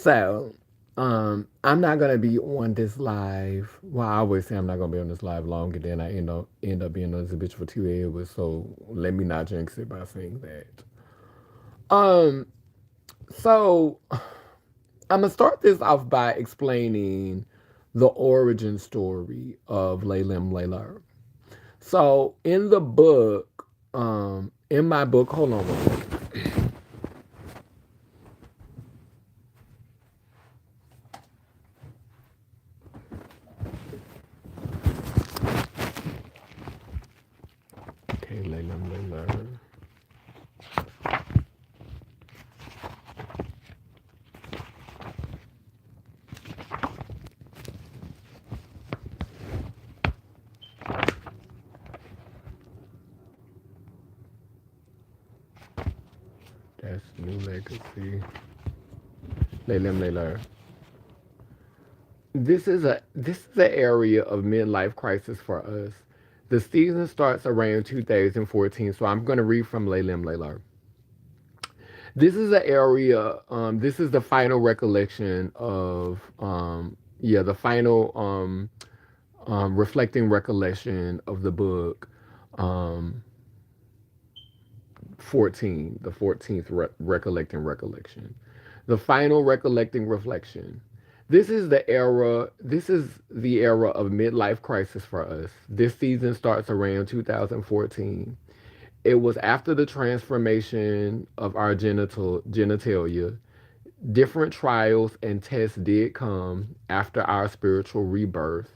So, I'm not gonna be on this live. Well, I always say I'm not gonna be on this live long, and then I end up being on this bitch for 2 hours. So let me not jinx it by saying that. Um, so I'm gonna start this off by explaining the origin story of Laylim Layla. So in my book, hold on one second. Okay, Laylim Layla. That's New Legacy. Laylim Layla. This is an area of midlife crisis for us. The season starts around 2014, so I'm going to read from Laylim Layla. This is an area. This is the final recollection of yeah, the final reflecting recollection of the book, um, 14, the 14th recollecting recollection, the final recollecting reflection. This is the era of midlife crisis for us. This season starts around 2014. It was after the transformation of our genitalia. Different trials and tests did come after our spiritual rebirth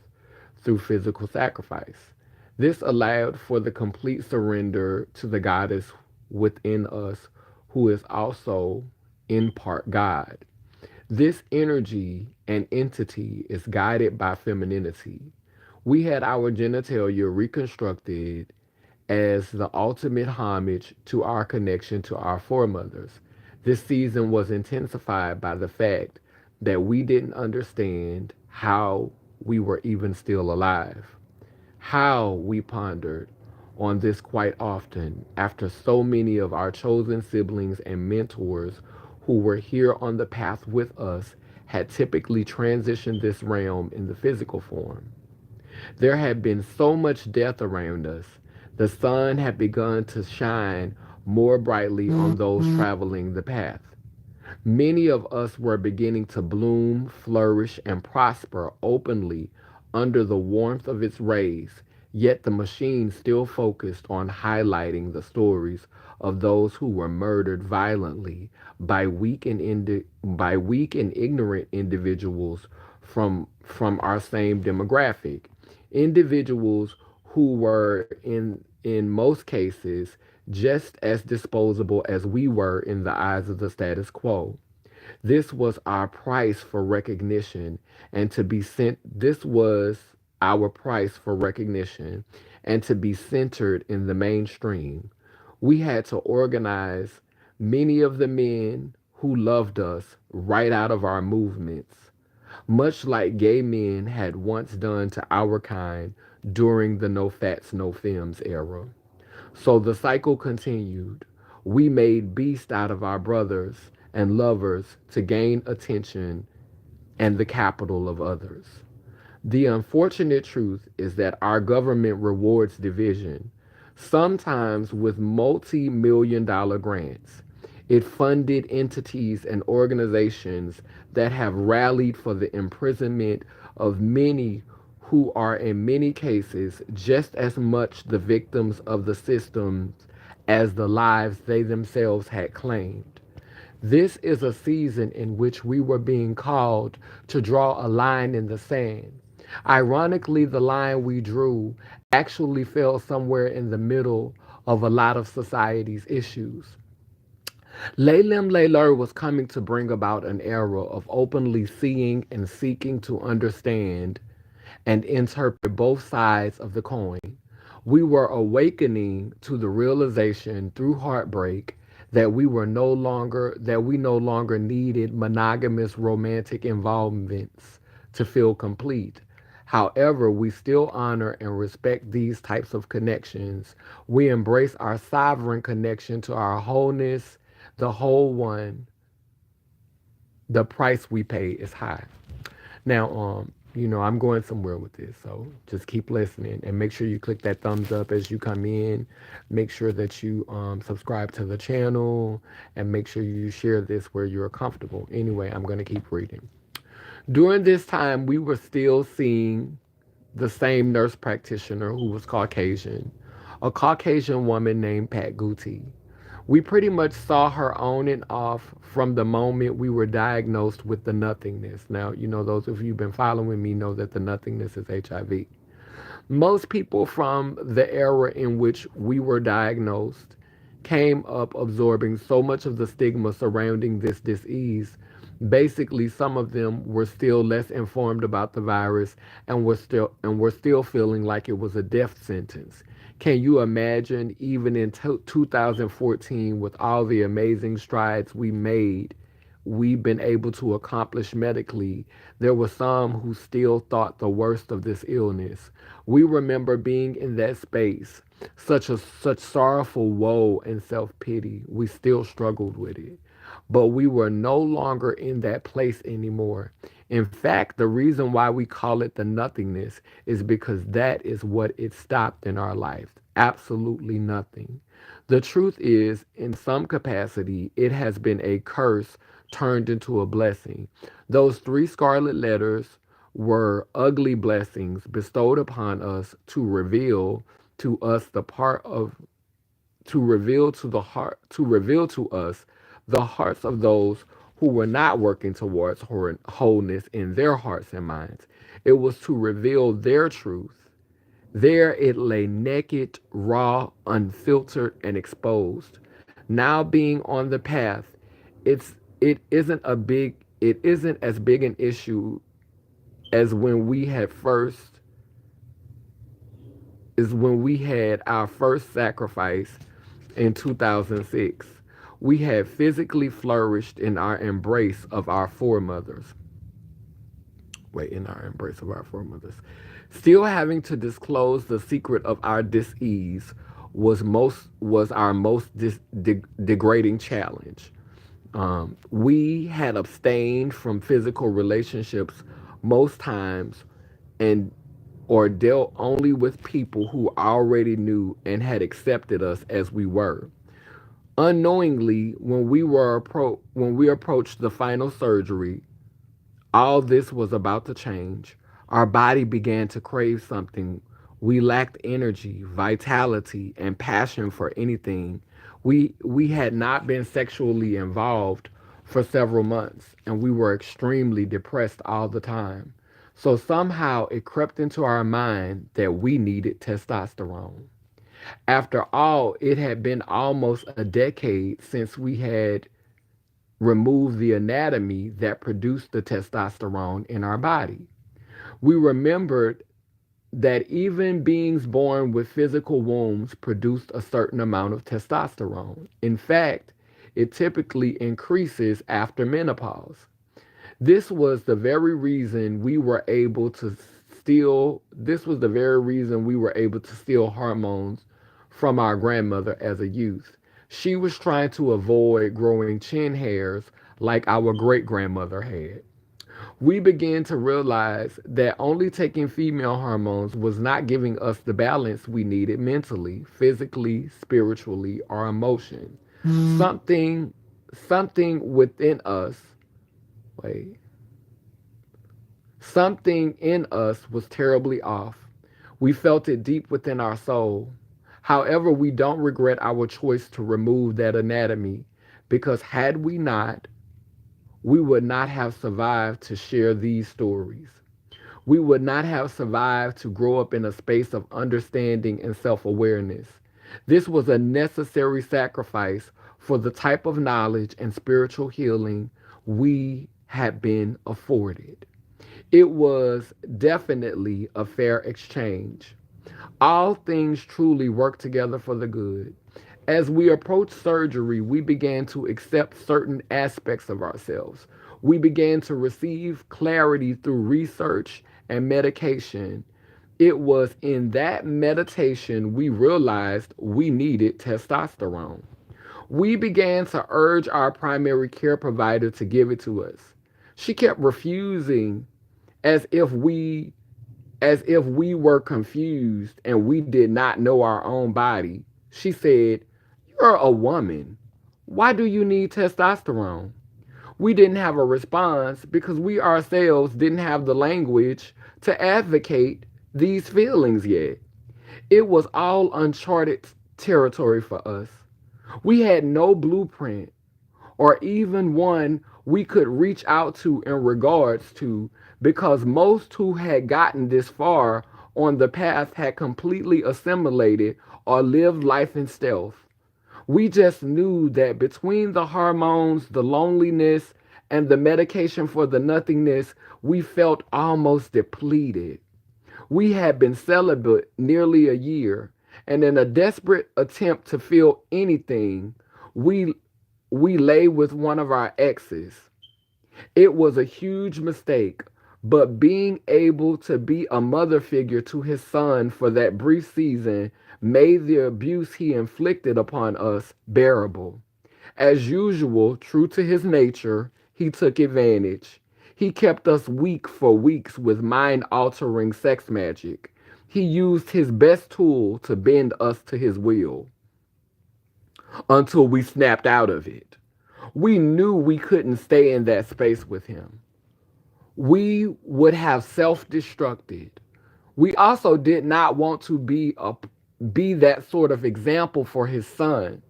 through physical sacrifice. This allowed for the complete surrender to the goddess within us, who is also in part God. This energy and entity is guided by femininity. We had our genitalia reconstructed as the ultimate homage to our connection to our foremothers. This season was intensified by the fact that we didn't understand how we were even still alive. How we pondered on this quite often after so many of our chosen siblings and mentors who were here on the path with us had typically transitioned this realm in the physical form. There had been so much death around us. The sun had begun to shine more brightly on those traveling the path. Many of us were beginning to bloom, flourish, and prosper openly under the warmth of its rays, yet the machine still focused on highlighting the stories of those who were murdered violently by weak and ignorant individuals from our same demographic. Individuals who were in most cases just as disposable as we were in the eyes of the status quo. This was our price for recognition and to be sent this was our price for recognition and to be centered in the mainstream. We had to organize many of the men who loved us right out of our movements, much like gay men had once done to our kind during the no fats, no films era. So the cycle continued. We made beasts out of our brothers and lovers to gain attention and the capital of others. The unfortunate truth is that our government rewards division, sometimes with multi $1 million grants. It funded entities and organizations that have rallied for the imprisonment of many who are, in many cases, just as much the victims of the systems as the lives they themselves had claimed. This is a season in which we were being called to draw a line in the sand. Ironically, the line we drew actually fell somewhere in the middle of a lot of society's issues. Laylim Layler was coming to bring about an era of openly seeing and seeking to understand and interpret both sides of the coin. We were awakening to the realization through heartbreak that we no longer needed monogamous romantic involvements to feel complete. However, we still honor and respect these types of connections. We embrace our sovereign connection to our wholeness, the whole one, The price we pay is high. Now, I'm going somewhere with this, so just keep listening and make sure you click that thumbs up as you come in. Make sure that you subscribe to the channel and make sure you share this where you're comfortable. Anyway, I'm going to keep reading. During this time, we were still seeing the same nurse practitioner who was Caucasian, a Caucasian woman named Pat Guti. We pretty much saw her on and off from the moment we were diagnosed with the nothingness. Now, those of you who've been following me know that the nothingness is HIV. Most people from the era in which we were diagnosed came up absorbing so much of the stigma surrounding this disease. Basically, some of them were still less informed about the virus and were still feeling like it was a death sentence. Can you imagine, even in 2014, with all the amazing strides we've been able to accomplish medically, there were some who still thought the worst of this illness. We remember being in that space, such sorrowful woe and self-pity. We still struggled with it. But we were no longer in that place anymore. In fact, the reason why we call it the nothingness is because that is what it stopped in our life. Absolutely nothing. The truth is, in some capacity, it has been a curse turned into a blessing. Those three scarlet letters were ugly blessings bestowed upon us to us the part of to reveal to the heart to reveal to us the hearts of those who were not working towards wholeness in their hearts and minds. It was to reveal their truth. There it lay naked, raw, unfiltered, and exposed. Now being on the path, it's it isn't as big an issue as when we had our first sacrifice in 2006. We had physically flourished in our embrace of our foremothers. In our embrace of our foremothers. Still having to disclose the secret of our disease was our most degrading challenge. We had abstained from physical relationships most times and or dealt only with people who already knew and had accepted us as we were. Unknowingly, when we approached the final surgery, all this was about to change. Our body began to crave something. We lacked energy, vitality, and passion for anything. We had not been sexually involved for several months, and we were extremely depressed all the time. So somehow it crept into our mind that we needed testosterone. After all, it had been almost a decade since we had removed the anatomy that produced the testosterone in our body. We remembered that even beings born with physical wombs produced a certain amount of testosterone. In fact, it typically increases after menopause. This was the very reason we were able to steal hormones from our grandmother as a youth. She was trying to avoid growing chin hairs like our great grandmother had. We began to realize that only taking female hormones was not giving us the balance we needed mentally, physically, spiritually, or emotion. Something something within us, wait, something in us was terribly off. We felt it deep within our soul. However, we don't regret our choice to remove that anatomy because had we not, we would not have survived to share these stories. We would not have survived to grow up in a space of understanding and self awareness. This was a necessary sacrifice for the type of knowledge and spiritual healing we had been afforded. It was definitely a fair exchange. All things truly work together for the good. As we approached surgery, we began to accept certain aspects of ourselves. We began to receive clarity through research and medication. It was in that meditation we realized we needed testosterone. We began to urge our primary care provider to give it to us. She kept refusing as if we were confused and we did not know our own body. She said, "You're a woman. Why do you need testosterone?" We didn't have a response because we ourselves didn't have the language to advocate these feelings yet. It was all uncharted territory for us. We had no blueprint or even one we could reach out to in regards to, because most who had gotten this far on the path had completely assimilated or lived life in stealth. We just knew that between the hormones, the loneliness, and the medication for the nothingness, we felt almost depleted. We had been celibate nearly a year, and in a desperate attempt to feel anything, we we lay with one of our exes. It was a huge mistake, but being able to be a mother figure to his son for that brief season made the abuse he inflicted upon us bearable. As usual, true to his nature, he took advantage. He kept us weak for weeks with mind altering sex magic. He used his best tool to bend us to his will until we snapped out of it. We knew we couldn't stay in that space with him. We would have self-destructed. We also did not want to be that sort of example for his son.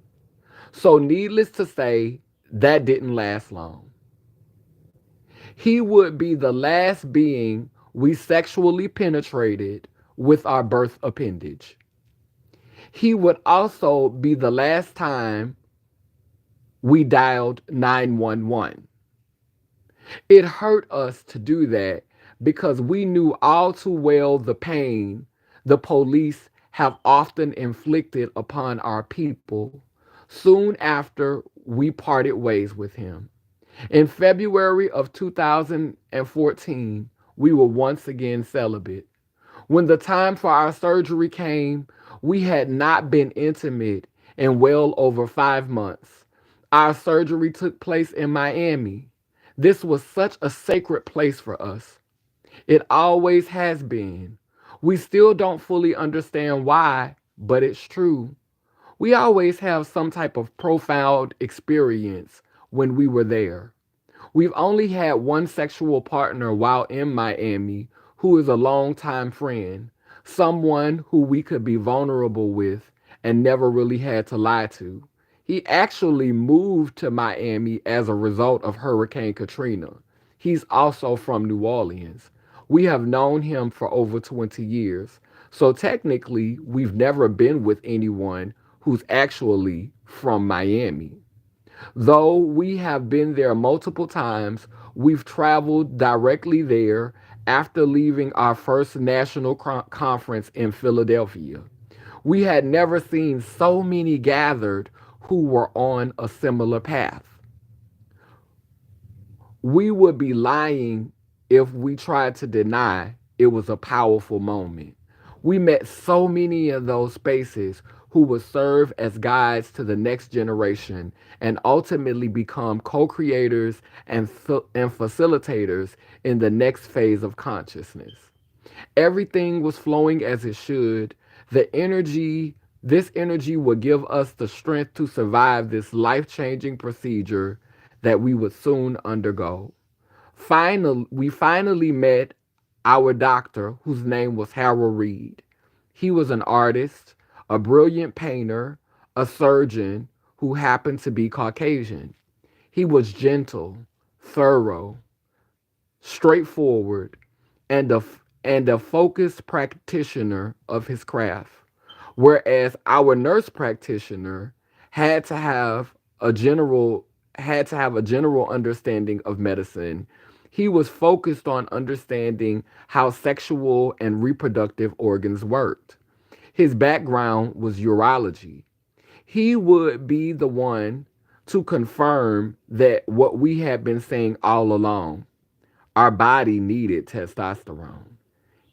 So needless to say, that didn't last long. He would be the last being we sexually penetrated with our birth appendage. He would also be the last time we dialed 911. It hurt us to do that because we knew all too well the pain the police have often inflicted upon our people soon after we parted ways with him. In February of 2014, we were once again celibate. When the time for our surgery came, we had not been intimate in well over 5 months. Our surgery took place in Miami. This was such a sacred place for us. It always has been. We still don't fully understand why, but it's true. We always have some type of profound experience when we were there. We've only had one sexual partner while in Miami who is a longtime friend, someone who we could be vulnerable with and never really had to lie to. He actually moved to Miami as a result of Hurricane Katrina. He's also from New Orleans. We have known him for over 20 years. So technically, we've never been with anyone who's actually from Miami. Though we have been there multiple times, we've traveled directly there after leaving our first national conference in Philadelphia. We had never seen so many gathered who were on a similar path. We would be lying if we tried to deny it was a powerful moment. We met so many of those spaces who would serve as guides to the next generation and ultimately become co creators and facilitators in the next phase of consciousness. Everything was flowing as it should. This energy would give us the strength to survive this life changing procedure that we would soon undergo. We finally met our doctor, whose name was Harold Reed. He was an artist, a brilliant painter, a surgeon who happened to be Caucasian. He was gentle, thorough, straightforward, and a focused practitioner of his craft. Whereas our nurse practitioner had to have a general a general understanding of medicine. He was focused on understanding how sexual and reproductive organs worked. His background was urology. He would be the one to confirm that what we had been saying all along, our body needed testosterone.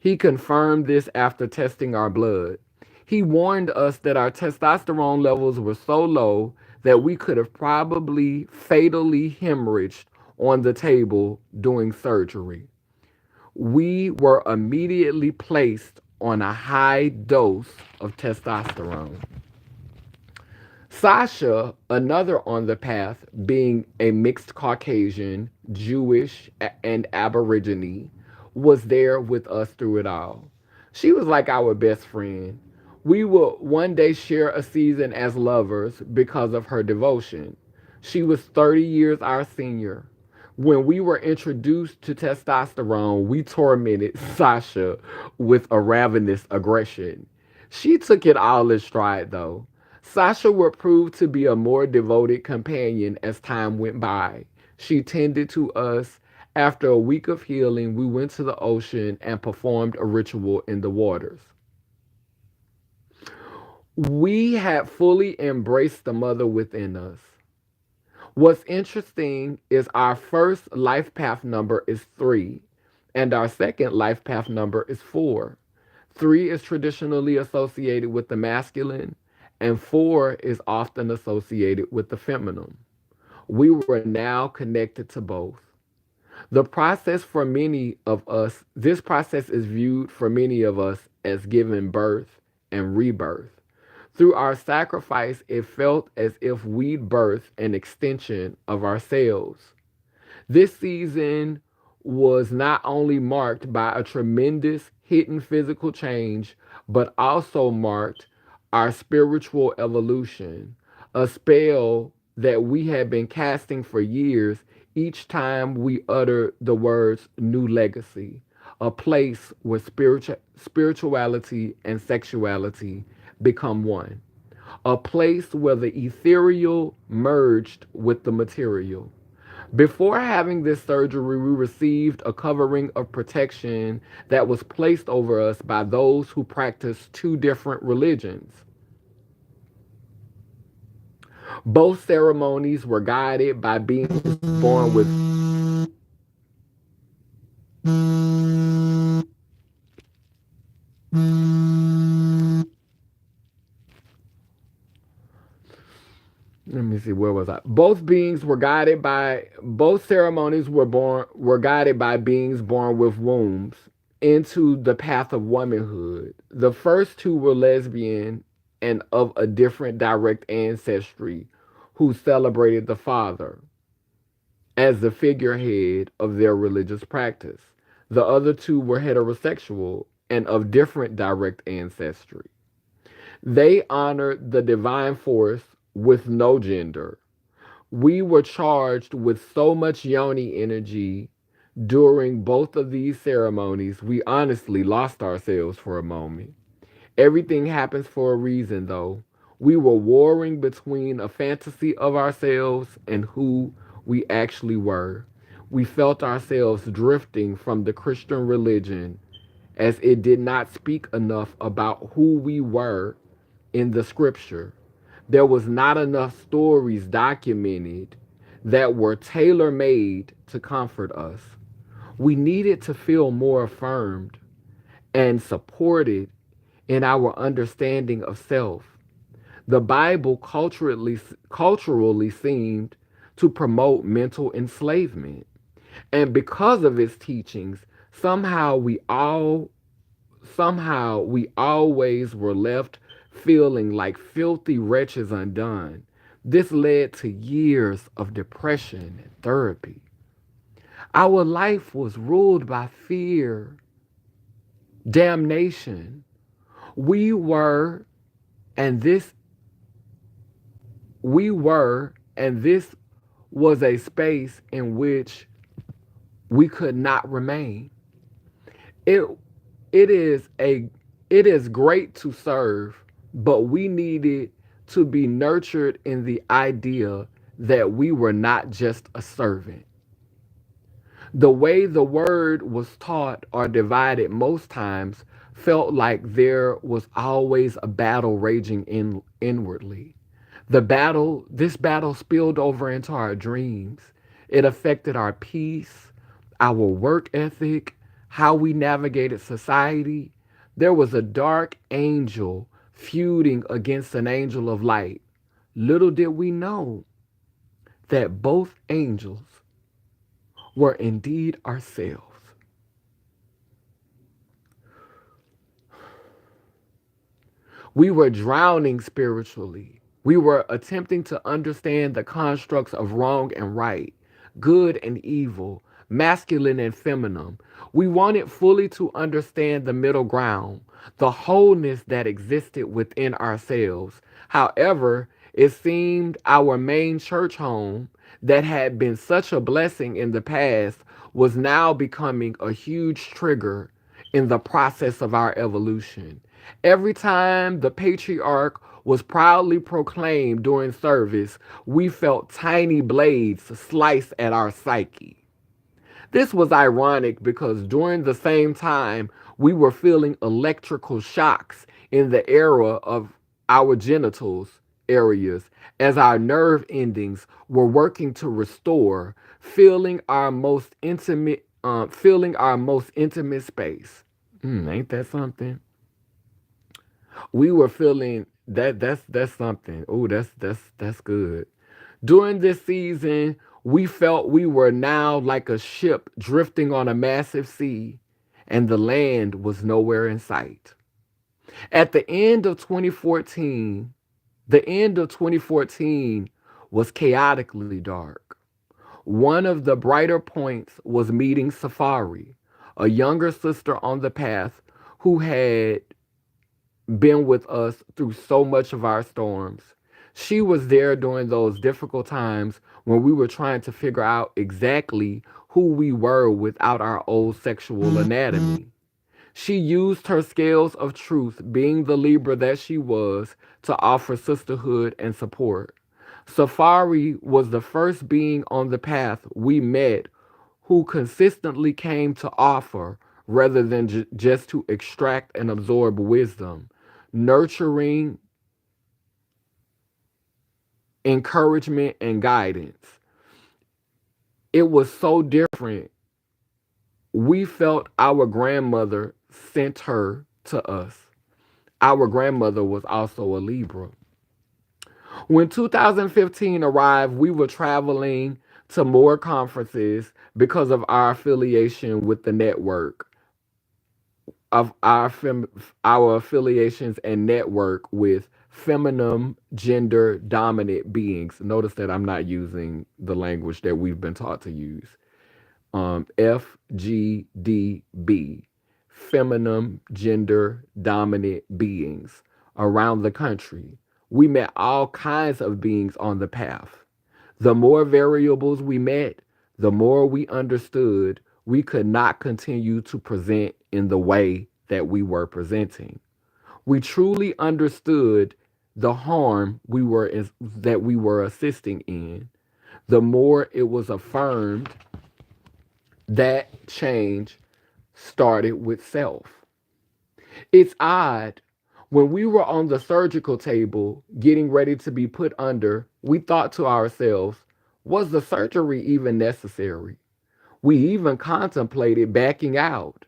He confirmed this after testing our blood. He warned us that our testosterone levels were so low that we could have probably fatally hemorrhaged on the table during surgery. We were immediately placed on a high dose of testosterone. Sasha, another on the path, being a mixed Caucasian, Jewish, and Aborigine, was there with us through it all. She was like our best friend. We would one day share a season as lovers because of her devotion. She was 30 years our senior. When we were introduced to testosterone, we tormented Sasha with a ravenous aggression. She took it all in stride, though. Sasha would prove to be a more devoted companion as time went by. She tended to us. After a week of healing, we went to the ocean and performed a ritual in the waters. We had fully embraced the mother within us. What's interesting is our first life path number is 3, and our second life path number is 4. 3 is traditionally associated with the masculine, and 4 is often associated with the feminine. We were now connected to both. The process for many of us, this process is viewed for many of us as giving birth and rebirth. Through our sacrifice, it felt as if we'd birthed an extension of ourselves. This season was not only marked by a tremendous hidden physical change, but also marked our spiritual evolution, a spell that we had been casting for years each time we uttered the words new legacy, a place where spirituality and sexuality become one, a place where the ethereal merged with the material. Before having this surgery, we received a covering of protection that was placed over us by those who practice two different religions. Both ceremonies were guided by beings born with let me see, where was I? Both ceremonies were guided by beings born with wombs into the path of womanhood. The first two were lesbian and of a different direct ancestry who celebrated the father as the figurehead of their religious practice. The other two were heterosexual and of different direct ancestry. They honored the divine force with no gender. We were charged with so much yoni energy during both of these ceremonies, we honestly lost ourselves for a moment. Everything happens for a reason, though. We were warring between a fantasy of ourselves and who we actually were. We felt ourselves drifting from the Christian religion as it did not speak enough about who we were in the scripture. There was not enough stories documented that were tailor made to comfort us. We needed to feel more affirmed and supported in our understanding of self. The Bible culturally seemed to promote mental enslavement. And because of its teachings, somehow we always were left feeling like filthy wretches undone. This led to years of depression and therapy. Our life was ruled by fear, damnation. We were, and this and this was a space in which we could not remain. It it is a it is great to serve, but we needed to be nurtured in the idea that we were not just a servant. The way the word was taught or divided most times felt like there was always a battle raging inwardly. This battle spilled over into our dreams. It affected our peace, our work ethic, how we navigated society. There was a dark angel feuding against an angel of light. Little did we know that both angels were indeed ourselves. We were drowning spiritually. We were attempting to understand the constructs of wrong and right, good and evil, masculine and feminine. We wanted fully to understand the middle ground, the wholeness that existed within ourselves. However, it seemed our main church home, that had been such a blessing in the past, was now becoming a huge trigger in the process of our evolution. Every time the patriarch was proudly proclaimed during service, we felt tiny blades slice at our psyche. This was ironic because during the same time, we were feeling electrical shocks in the area of our genitals areas as our nerve endings were working to restore, feeling our most intimate space. Ain't that something? We were feeling that that's something. Oh, that's good. During this season, we felt we were now like a ship drifting on a massive sea, and the land was nowhere in sight. At the end of 2014, the end of 2014 was chaotically dark. One of the brighter points was meeting Safari, a younger sister on the path who had been with us through so much of our storms. She was there during those difficult times when we were trying to figure out exactly who we were without our old sexual anatomy. She used her scales of truth, being the Libra that she was, to offer sisterhood and support. Safari was the first being on the path we met who consistently came to offer rather than just to extract and absorb wisdom, nurturing, encouragement, and guidance. It was so different. We felt our grandmother sent her to us. Our grandmother was also a Libra. When 2015 arrived, we were traveling to more conferences because of our affiliation with the network of our affiliations and network with feminine gender dominant beings. Notice that I'm not using the language that we've been taught to use. FGDB, feminine gender dominant beings around the country. We met all kinds of beings on the path. The more variables we met, the more we understood we could not continue to present in the way that we were presenting. We truly understood the harm that we were assisting in. The more it was affirmed that change started with self. It's odd. When we were on the surgical table getting ready to be put under, we thought to ourselves, was the surgery even necessary? We even contemplated backing out.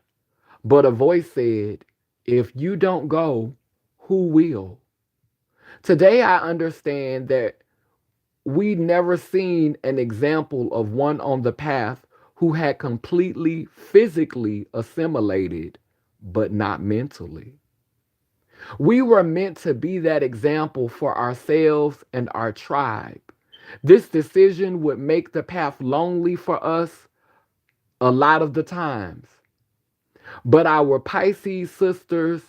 But a voice said, if you don't go, who will? Today I understand that we never seen an example of one on the path who had completely physically assimilated, but not mentally. We were meant to be that example for ourselves and our tribe. This decision would make the path lonely for us a lot of the times. But our Pisces sisters,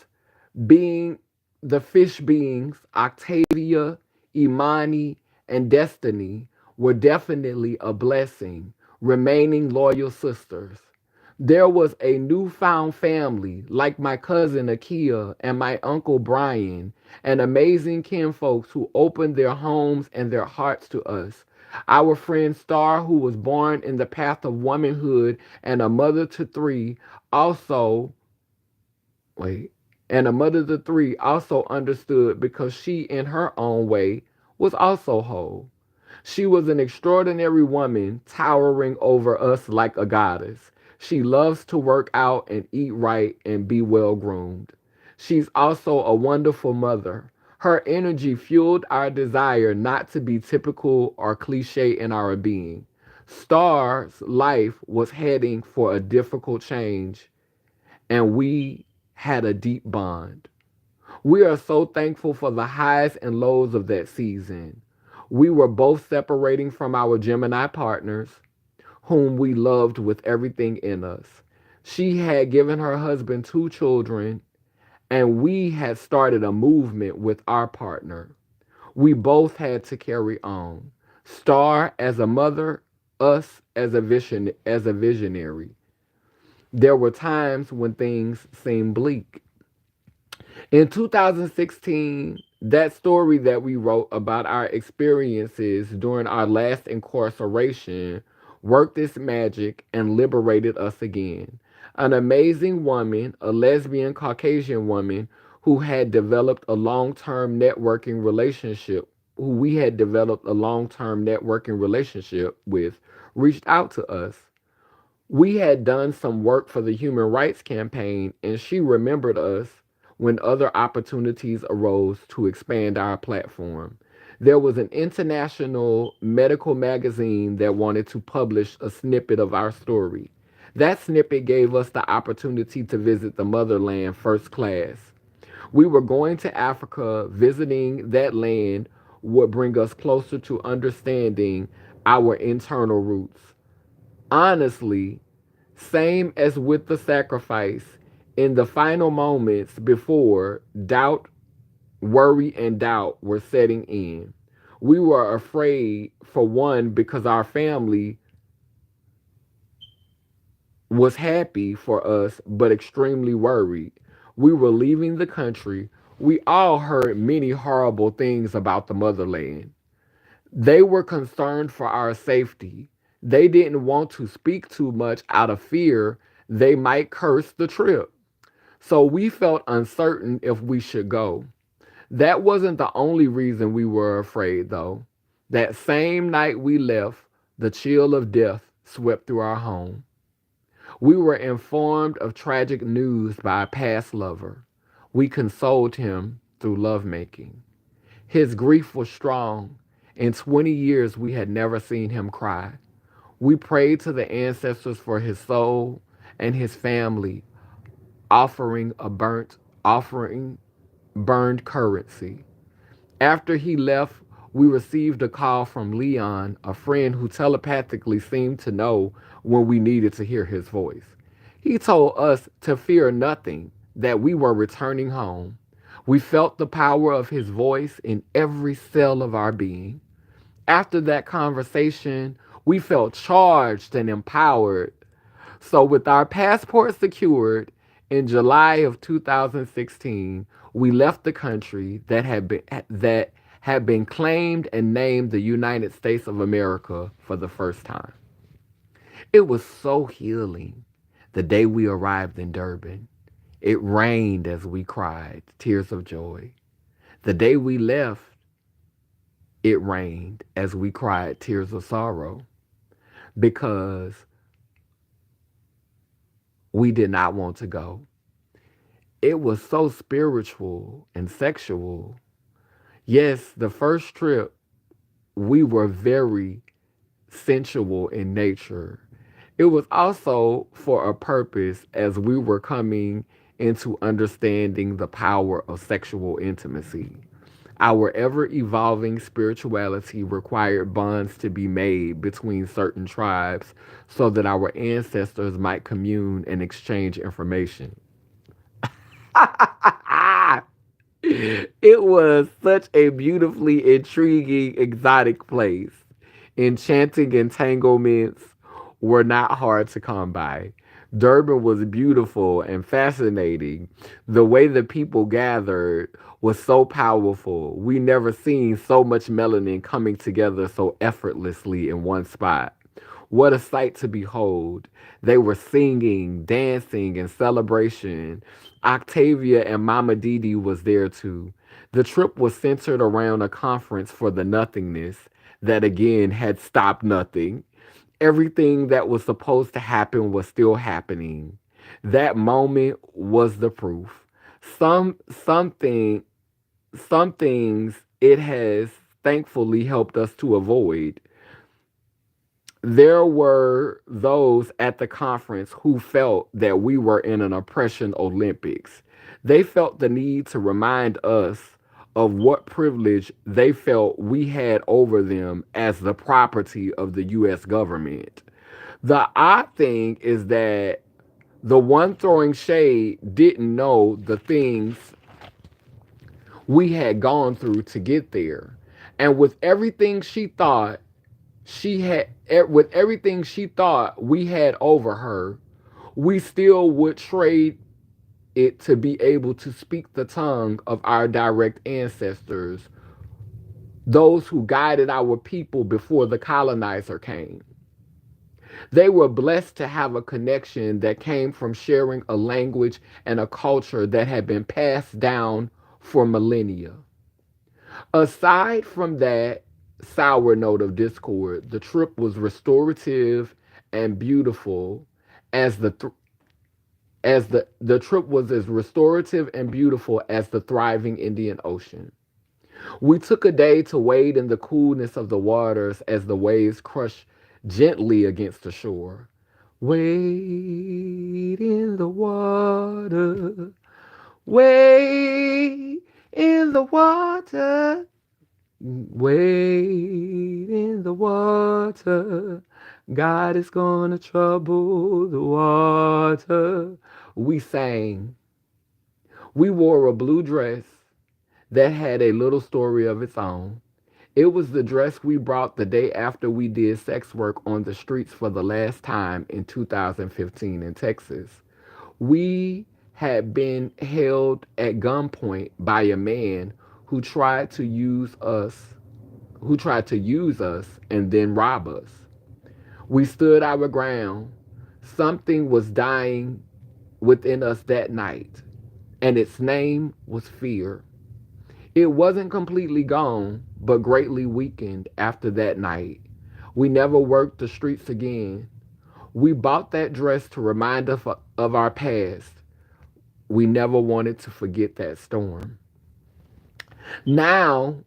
being the fish beings, Octavia, Imani, and Destiny, were definitely a blessing, remaining loyal sisters. There was a newfound family, like my cousin Akia and my uncle Brian, and amazing kinfolks who opened their homes and their hearts to us. Our friend Star, who was born in the path of womanhood and a mother to three, also wait, and a mother to three also understood because she, in her own way, was also whole. She was an extraordinary woman, towering over us like a goddess. She loves to work out and eat right and be well groomed. She's also a wonderful mother. Her energy fueled our desire not to be typical or cliche in our being. Star's life was heading for a difficult change, and we had a deep bond. We are so thankful for the highs and lows of that season. We were both separating from our Gemini partners, whom we loved with everything in us. She had given her husband two children, and we had started a movement with our partner. We both had to carry on. Star as a mother, us as a visionary. There were times when things seemed bleak. In 2016, that story that we wrote about our experiences during our last incarceration worked its magic and liberated us again. An amazing woman, a lesbian Caucasian woman who had developed a long-term networking relationship, who we had developed a long-term networking relationship with, reached out to us. We had done some work for the Human Rights Campaign, and she remembered us when other opportunities arose to expand our platform. There was an international medical magazine that wanted to publish a snippet of our story. That snippet gave us the opportunity to visit the motherland first class. We were going to Africa. Visiting that land would bring us closer to understanding our internal roots. Honestly, same as with the sacrifice, in the final moments before worry, and doubt were setting in. We were afraid, for one, because our family was happy for us, but extremely worried. We were leaving the country. We all heard many horrible things about the motherland. They were concerned for our safety. They didn't want to speak too much out of fear they might curse the trip. So we felt uncertain if we should go. That wasn't the only reason we were afraid, though. That same night we left, the chill of death swept through our home. We were informed of tragic news by a past lover. We consoled him through lovemaking. His grief was strong. In 20 years, we had never seen him cry. We prayed to the ancestors for his soul and his family, offering a offering burned currency. After he left, we received a call from Leon, a friend who telepathically seemed to know when we needed to hear his voice. He told us to fear nothing, that we were returning home. We felt the power of his voice in every cell of our being. After that conversation, we felt charged and empowered. So, with our passport secured, in July of 2016, we left the country that had been claimed and named the United States of America for the first time. It was so healing. The day we arrived in Durban, it rained as we cried tears of joy. The day we left, it rained as we cried tears of sorrow because we did not want to go. It was so spiritual and sexual. Yes, the first trip, we were very sensual in nature. It was also for a purpose as we were coming into understanding the power of sexual intimacy. Our ever evolving spirituality required bonds to be made between certain tribes so that our ancestors might commune and exchange information. It was such a beautifully intriguing, exotic place. Enchanting entanglements were not hard to come by. Durban was beautiful and fascinating. The way the people gathered was so powerful. We never seen so much melanin coming together so effortlessly in one spot. What a sight to behold. They were singing, dancing, and celebration. Octavia and Mama Didi was there too. The trip was centered around a conference for the nothingness that again had stopped nothing. Everything that was supposed to happen was still happening. That moment was the proof. Some something some things it has thankfully helped us to avoid. There were those at the conference who felt that we were in an oppression Olympics. They felt the need to remind us of what privilege they felt we had over them as the property of the US government. The odd thing is that the one throwing shade didn't know the things we had gone through to get there. And with everything she thought we had over her, we still would trade it to be able to speak the tongue of our direct ancestors, those who guided our people before the colonizer came. They were blessed to have a connection that came from sharing a language and a culture that had been passed down for millennia. Aside from that sour note of discord, the trip was restorative and beautiful as the trip was as restorative and beautiful as the thriving Indian Ocean. We took a day to wade in the coolness of the waters as the waves crushed gently against the shore. Wade in the water, wade in the water. Wade in the water. God is gonna trouble the water. We sang. We wore a blue dress that had a little story of its own. It was the dress we brought the day after we did sex work on the streets for the last time in 2015 in Texas. We had been held at gunpoint by a man who tried to use us and then rob us. We stood our ground. Something was dying within us that night, and its name was fear. It wasn't completely gone, but greatly weakened after that night. We never worked the streets again. We bought that dress to remind us of our past. We never wanted to forget that storm. Now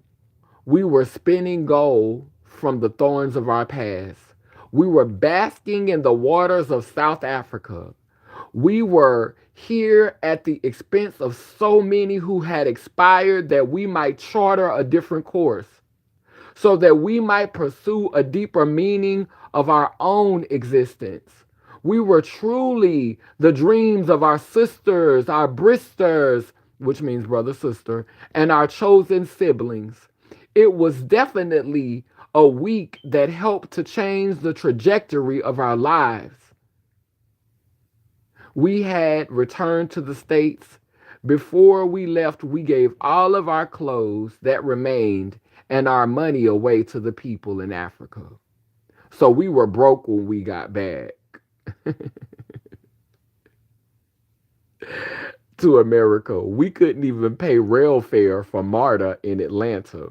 we were spinning gold from the thorns of our past. We were basking in the waters of South Africa. We were here at the expense of so many who had expired that we might charter a different course, so that we might pursue a deeper meaning of our own existence. We were truly the dreams of our sisters, our bristers, which means brother, sister, and our chosen siblings. It was definitely a week that helped to change the trajectory of our lives. We had returned to the States. Before we left, we gave all of our clothes that remained and our money away to the people in Africa. So we were broke when we got back to America. We couldn't even pay rail fare for MARTA in Atlanta.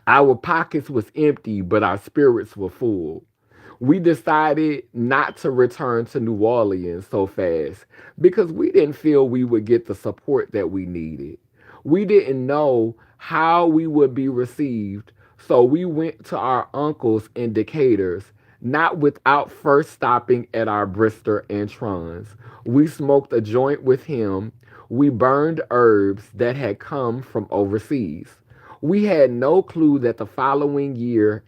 Our pockets was empty, but our spirits were full. We decided not to return to New Orleans so fast because we didn't feel we would get the support that we needed. We didn't know how we would be received, so we went to our uncles in Decatur's, not without first stopping at our Brister and Trons. We smoked a joint with him. We burned herbs that had come from overseas. We had no clue that the following year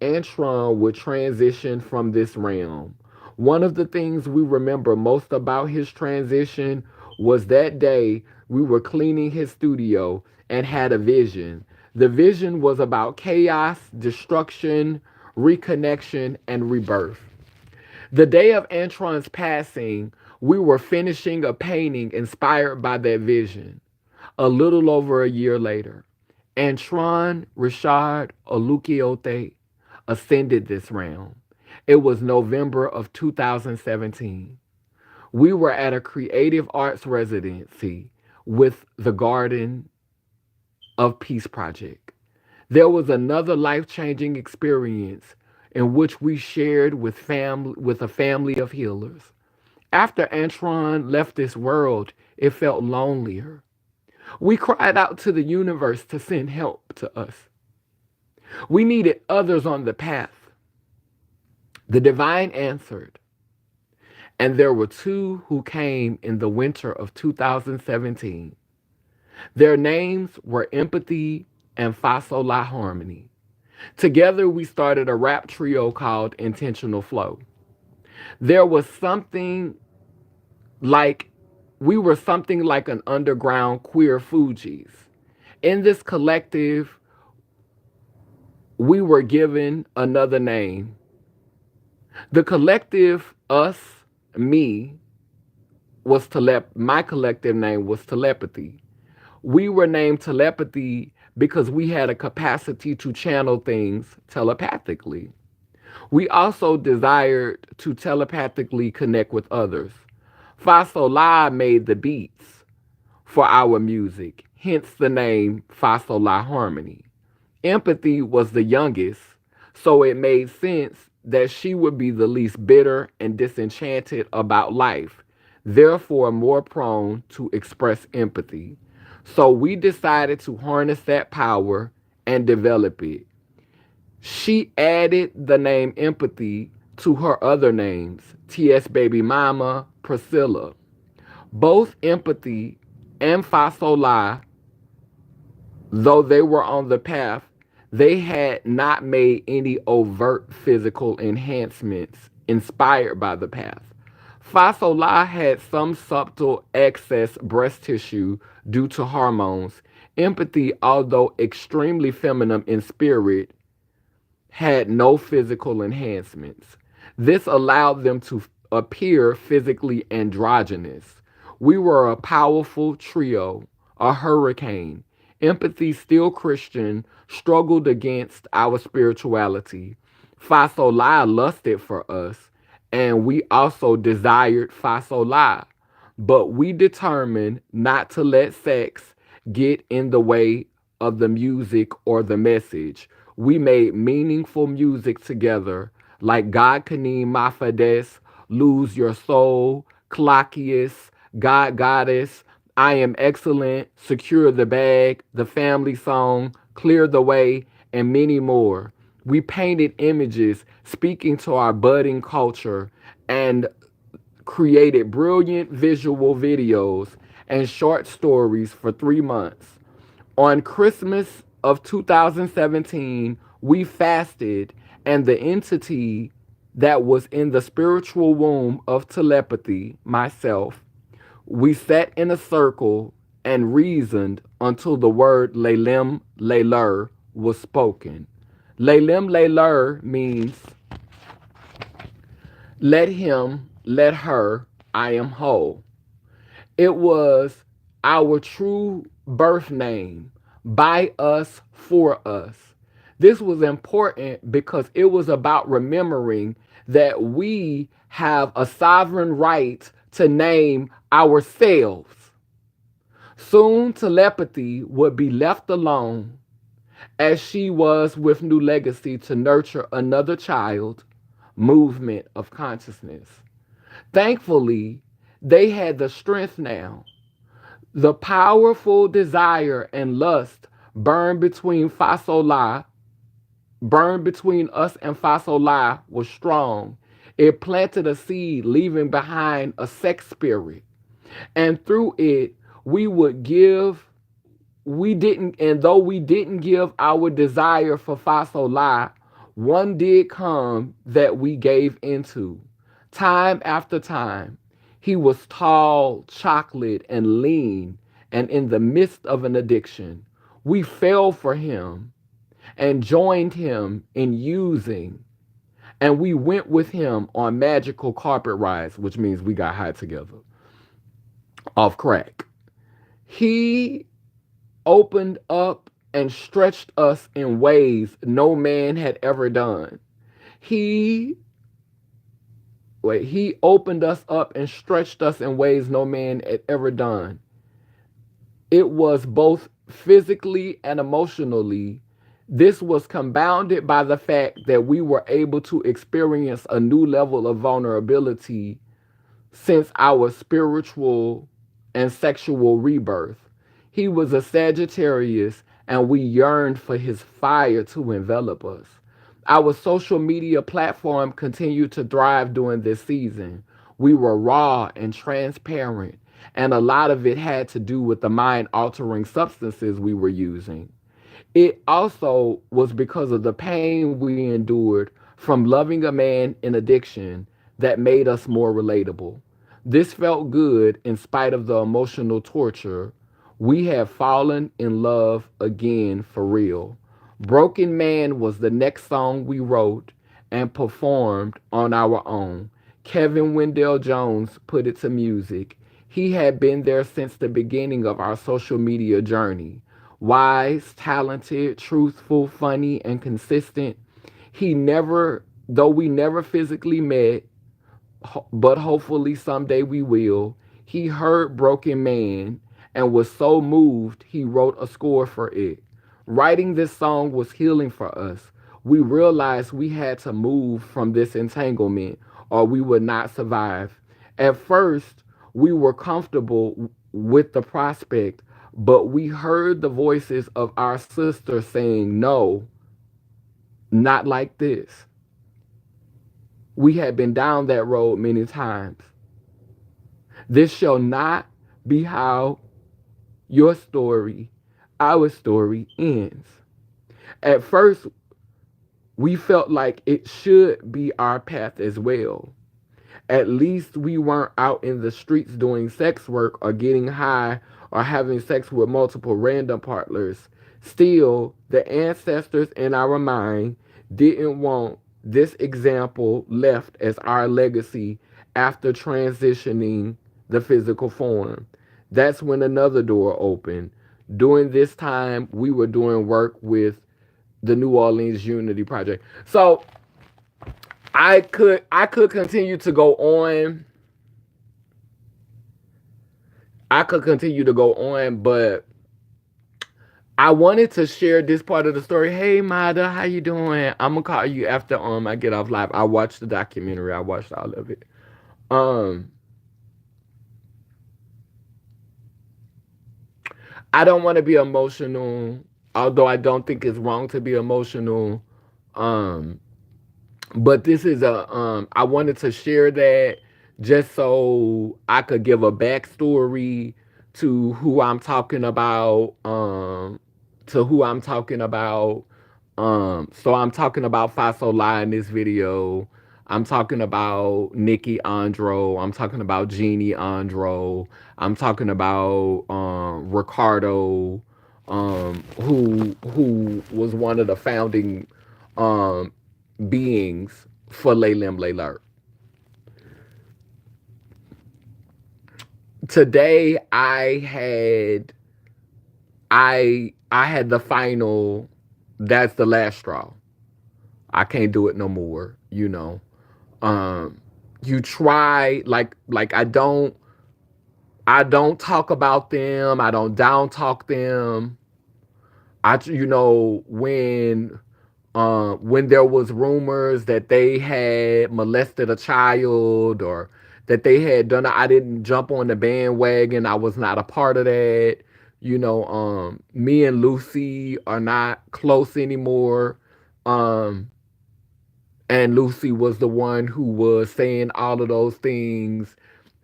Antron would transition from this realm. One of the things we remember most about his transition was that day we were cleaning his studio and had a vision. The vision was about chaos, destruction, reconnection, and rebirth. The day of Antron's passing, we were finishing a painting inspired by that vision. A little over a year later, Antron Richard Olukiote ascended this realm. It was November of 2017. We were at a creative arts residency with the Garden of Peace Project. There was another life-changing experience in which we shared with a family of healers. After Antron left this world, it felt lonelier. We cried out to the universe to send help to us. We needed others on the path. The divine answered, and there were two who came in the winter of 2017. Their names were Empathy and Fasola Harmony. Together, we started a rap trio called Intentional Flow. There was something like, we were something like an underground queer Fugees. In this collective, we were given another name. The collective, us, me, my collective name was Telepathy. We were named Telepathy because we had a capacity to channel things telepathically. We also desired to telepathically connect with others. Fasola made the beats for our music, hence the name Fasola Harmony. Empathy was the youngest, so it made sense that she would be the least bitter and disenchanted about life, therefore more prone to express empathy. So we decided to harness that power and develop it. She added the name Empathy to her other names, T.S. Baby Mama, Priscilla. Both Empathy and Fasola, though they were on the path, they had not made any overt physical enhancements inspired by the path. Fasola had some subtle excess breast tissue due to hormones. Empathy, although extremely feminine in spirit, had no physical enhancements. This allowed them to appear physically androgynous. We were a powerful trio, a hurricane. Empathy, still Christian, struggled against our spirituality. Fasola lusted for us, and we also desired Fasola. But we determined not to let sex get in the way of the music or the message. We made meaningful music together, like God Kaneem Mafades, Lose Your Soul, Clackius, God Goddess, I Am Excellent, Secure the Bag, The Family Song, Clear the Way, and many more. We painted images speaking to our budding culture and created brilliant visual videos and short stories for 3 months. On Christmas of 2017, we fasted, and the entity that was in the spiritual womb of telepathy, myself, we sat in a circle and reasoned until the word Lelem Leler was spoken. Lelem Leler means let him, let her, I am whole. It was our true birth name, by us, for us. This was important because it was about remembering that we have a sovereign right to name ourselves. Soon, telepathy would be left alone as she was with New Legacy to nurture another child, movement of consciousness. Thankfully, they had the strength now. The powerful desire and lust burned between us and Fasola was strong. It planted a seed, leaving behind a sex spirit. And through it, we would give, we didn't, and though we didn't give our desire for Fasola, one did come that we gave into. Time after time, he was tall, chocolate, and lean, and in the midst of an addiction. We fell for him and joined him in using, and we went with him on magical carpet rides, which means we got high together, off crack. He opened up and stretched us in ways no man had ever done. He he opened us up and stretched us in ways no man had ever done. It was both physically and emotionally. This was compounded by the fact that we were able to experience a new level of vulnerability since our spiritual and sexual rebirth. He was a Sagittarius, and we yearned for his fire to envelop us. Our social media platform continued to thrive during this season. We were raw and transparent, and a lot of it had to do with the mind altering substances we were using. It also was because of the pain we endured from loving a man in addiction that made us more relatable. This felt good in spite of the emotional torture. We have fallen in love again for real. Broken Man was the next song we wrote and performed on our own. Kevin Wendell Jones put it to music. He had been there since the beginning of our social media journey. Wise, talented, truthful, funny, and consistent. He never, though we never physically met, but hopefully someday we will. He heard Broken Man and was so moved he wrote a score for it. Writing this song was healing for us. We realized we had to move from this entanglement or we would not survive. At first, we were comfortable with the prospect, but we heard the voices of our sister saying, no, not like this. We had been down that road many times. This shall not be how your story, our story ends. At first, we felt like it should be our path as well. At least we weren't out in the streets doing sex work or getting high or having sex with multiple random partners. Still, the ancestors in our mind didn't want this example left as our legacy after transitioning the physical form. That's when another door opened. During this time, we were doing work with the New Orleans Unity Project. So I could continue to go on. I could continue to go on, but I wanted to share this part of the story. Hey Mada, how you doing? I'm gonna call you after I get off live. I watched the documentary. I watched all of it. Um I don't want to be emotional, although I don't think it's wrong to be emotional. Um but this is a I wanted to share that just so I could give a backstory to who I'm talking about, to who I'm talking about. So I'm talking about Fasola in this video. I'm talking about Nikki Andro. I'm talking about Jeannie Andro. I'm talking about Ricardo, who was one of the founding um beings for Laylim Layler. Today I had the final. That's the last straw. I can't do it no more. Um, you try like I don't talk about them. I don't down talk them. When there was rumors that they had molested a child or that they had done it, I didn't jump on the bandwagon. I was not a part of that. Me and Lucy are not close anymore. Um, and Lucy was the one who was saying all of those things,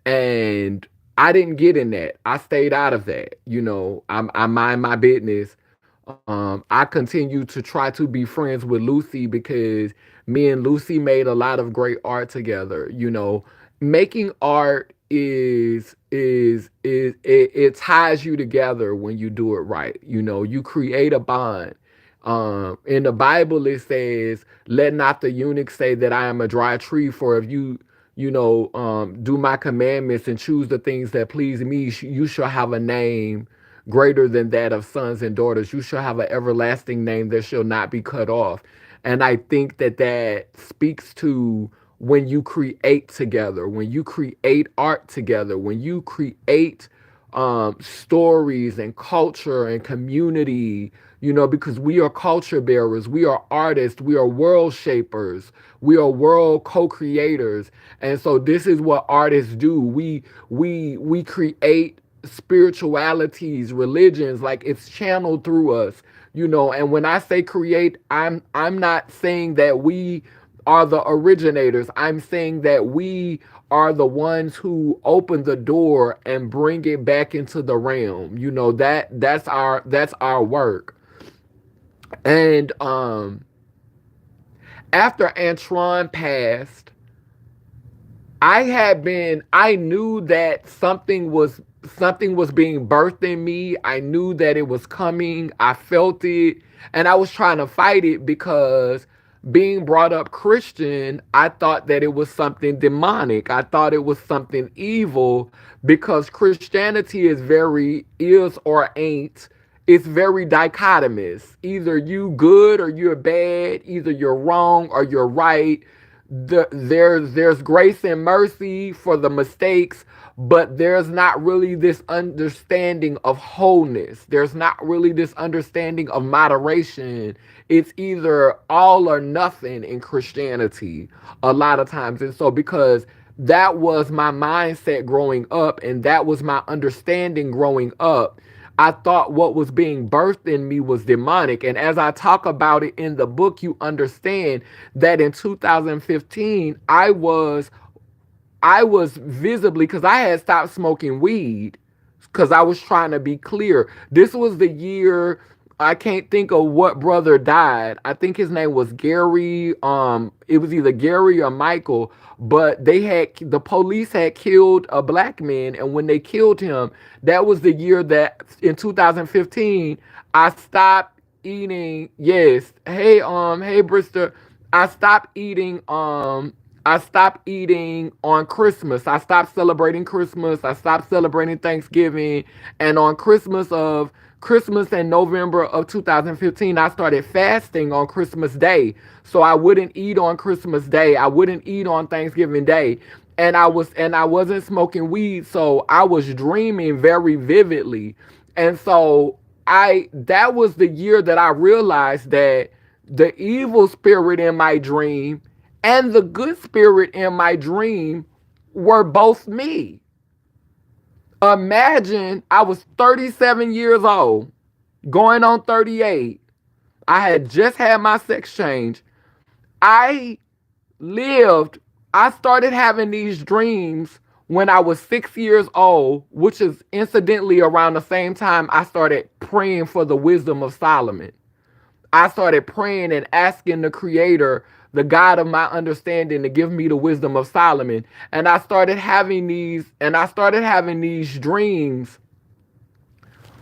and I didn't get in that. I stayed out of that. I mind my business. I continue to try to be friends with Lucy because me and Lucy made a lot of great art together. Making art it ties you together when you do it right. You create a bond. In the Bible it says, "Let not the eunuch say that I am a dry tree, for if you do my commandments and choose the things that please me, you shall have a name greater than that of sons and daughters. You shall have an everlasting name that shall not be cut off." And I think that speaks to when you create together, when you create art together, when you create stories and culture and community, because we are culture bearers, we are artists, we are world shapers, we are world co-creators. And so this is what artists do. We create spiritualities, religions, like it's channeled through us, you know. And when I say create, I'm not saying that we are the originators. I'm saying that we are the ones who open the door and bring it back into the realm. You know, that's our work. And after Antron passed, I knew that something was being birthed in me. I knew that it was coming. I felt it, and I was trying to fight it because being brought up Christian, I thought that it was something demonic. I thought it was something evil because Christianity is or ain't. It's very dichotomous. Either you good or you're bad, either you're wrong or you're right. There's grace and mercy for the mistakes, but there's not really this understanding of wholeness. There's not really this understanding of moderation. It's either all or nothing in Christianity a lot of times. And so because that was my mindset growing up and that was my understanding growing up, I thought what was being birthed in me was demonic. And as I talk about it in the book, you understand that in 2015, I was visibly, because I had stopped smoking weed, because I was trying to be clear. This was the year, I can't think of what brother died. I think his name was Gary. It was either Gary or Michael, but the police had killed a black man, and when they killed him, that was the year that in 2015 I stopped eating. Yes, hey Brister, I stopped eating. I stopped eating on Christmas. I stopped celebrating Christmas. I stopped celebrating Thanksgiving. And on Christmas and November of 2015, I started fasting on Christmas Day. So I wouldn't eat on Christmas Day. I wouldn't eat on Thanksgiving Day. And I wasn't smoking weed, so I was dreaming very vividly. And so I that was the year that I realized that the evil spirit in my dream and the good spirit in my dream were both me. Imagine I was 37 years old, going on 38. I had just had my sex change. I lived, I started having these dreams when I was 6 years old, which is incidentally around the same time I started praying for the wisdom of Solomon. I started praying and asking the Creator, the God of my understanding, to give me the wisdom of Solomon. And I started having these dreams.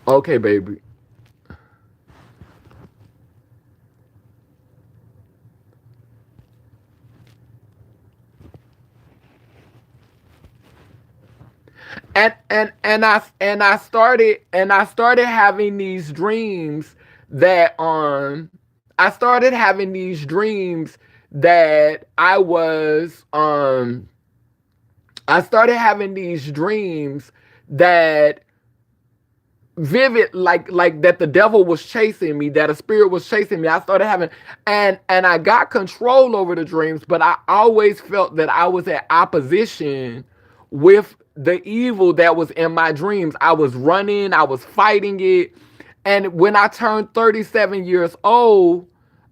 Okay, baby. And I started having these dreams that I started having these dreams that I started having these dreams that vivid, like that the devil was chasing me, that a spirit was chasing me. I started having, and I got control over the dreams, but I always felt that I was at opposition with the evil that was in my dreams. I was running, I was fighting it. And when I turned 37 years old,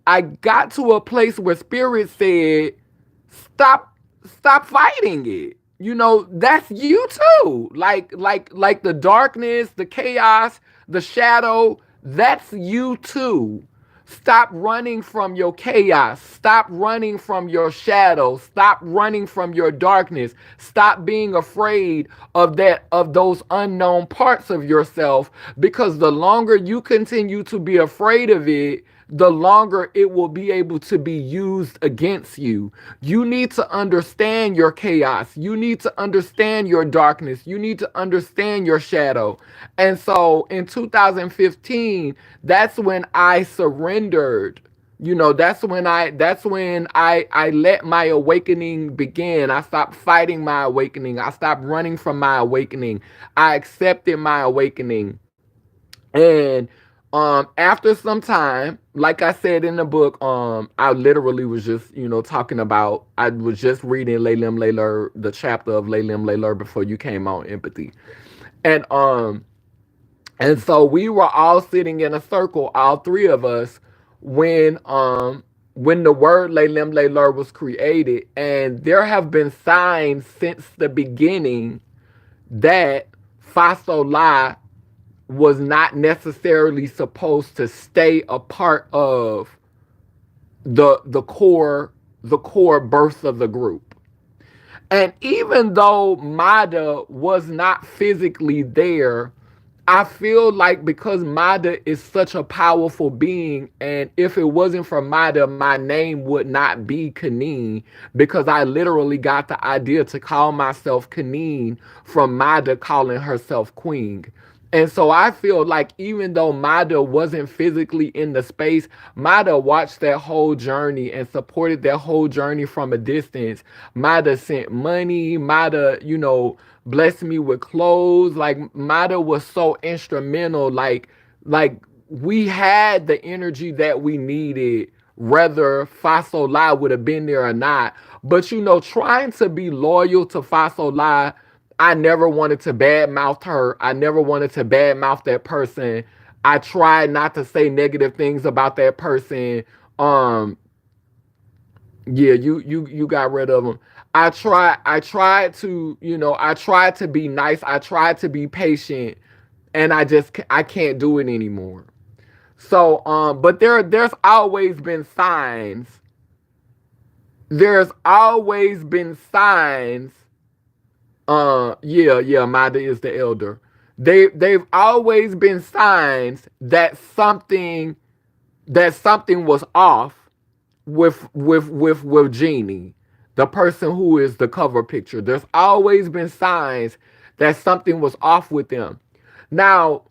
I got to a place where spirit said, stop stop fighting it. You know, that's you too. Like the darkness, the chaos, the shadow, that's you too. Stop running from your chaos. Stop running from your shadow. Stop running from your darkness. Stop being afraid of those unknown parts of yourself, because the longer you continue to be afraid of it, the longer it will be able to be used against you. You need to understand your chaos. You need to understand your darkness. You need to understand your shadow. And so in 2015, that's when I surrendered. You know, that's when I let my awakening begin. I stopped fighting my awakening. I stopped running from my awakening. I accepted my awakening. And after some time, like I said in the book, I literally was just, talking about, I was just reading Laylim Layler, the chapter of Laylim Layler before you came on, empathy. And and so we were all sitting in a circle, all three of us, when the word Le Lem Le Lur was created. And there have been signs since the beginning that Fasola was not necessarily supposed to stay a part of the core birth of the group. And even though Mada was not physically there, I feel like because Mada is such a powerful being, and if it wasn't for Mada, my name would not be Kaneen, because I literally got the idea to call myself Kaneen from Mada calling herself Queen. And so I feel like even though Mada wasn't physically in the space, Mada watched that whole journey and supported that whole journey from a distance. Mada sent money. Mada, blessed me with clothes. Like Mada was so instrumental. Like we had the energy that we needed, whether Fasola would have been there or not. But trying to be loyal to Fasola, I never wanted to badmouth her. I never wanted to badmouth that person. I tried not to say negative things about that person. Um, yeah, you got rid of them. I tried to be nice. I tried to be patient, and I can't do it anymore. So, but there's always been signs. There's always been signs. Yeah, Mada is the elder. They've always been signs that something was off with Jeannie, the person who is the cover picture. There's always been signs that something was off with them. Now,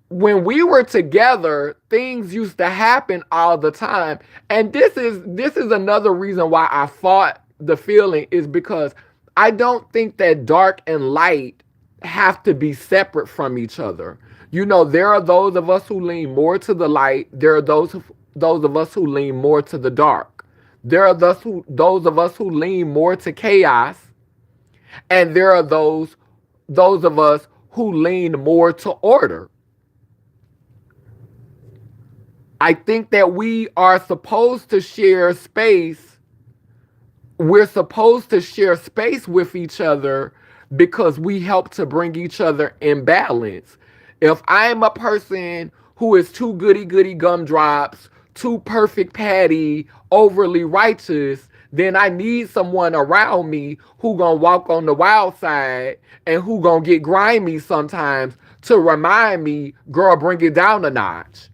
when we were together, things used to happen all the time. And this is another reason why I fought the feeling, is because I don't think that dark and light have to be separate from each other. There are those of us who lean more to the light. There are those of us who lean more to the dark. There are those of us who lean more to chaos, and there are those of us who lean more to order. I think that we are supposed to share space. We're supposed to share space with each other because we help to bring each other in balance. If I'm a person who is too goody goody gumdrops, too perfect patty, overly righteous, then I need someone around me who gonna walk on the wild side and who gonna get grimy sometimes to remind me, girl, bring it down a notch.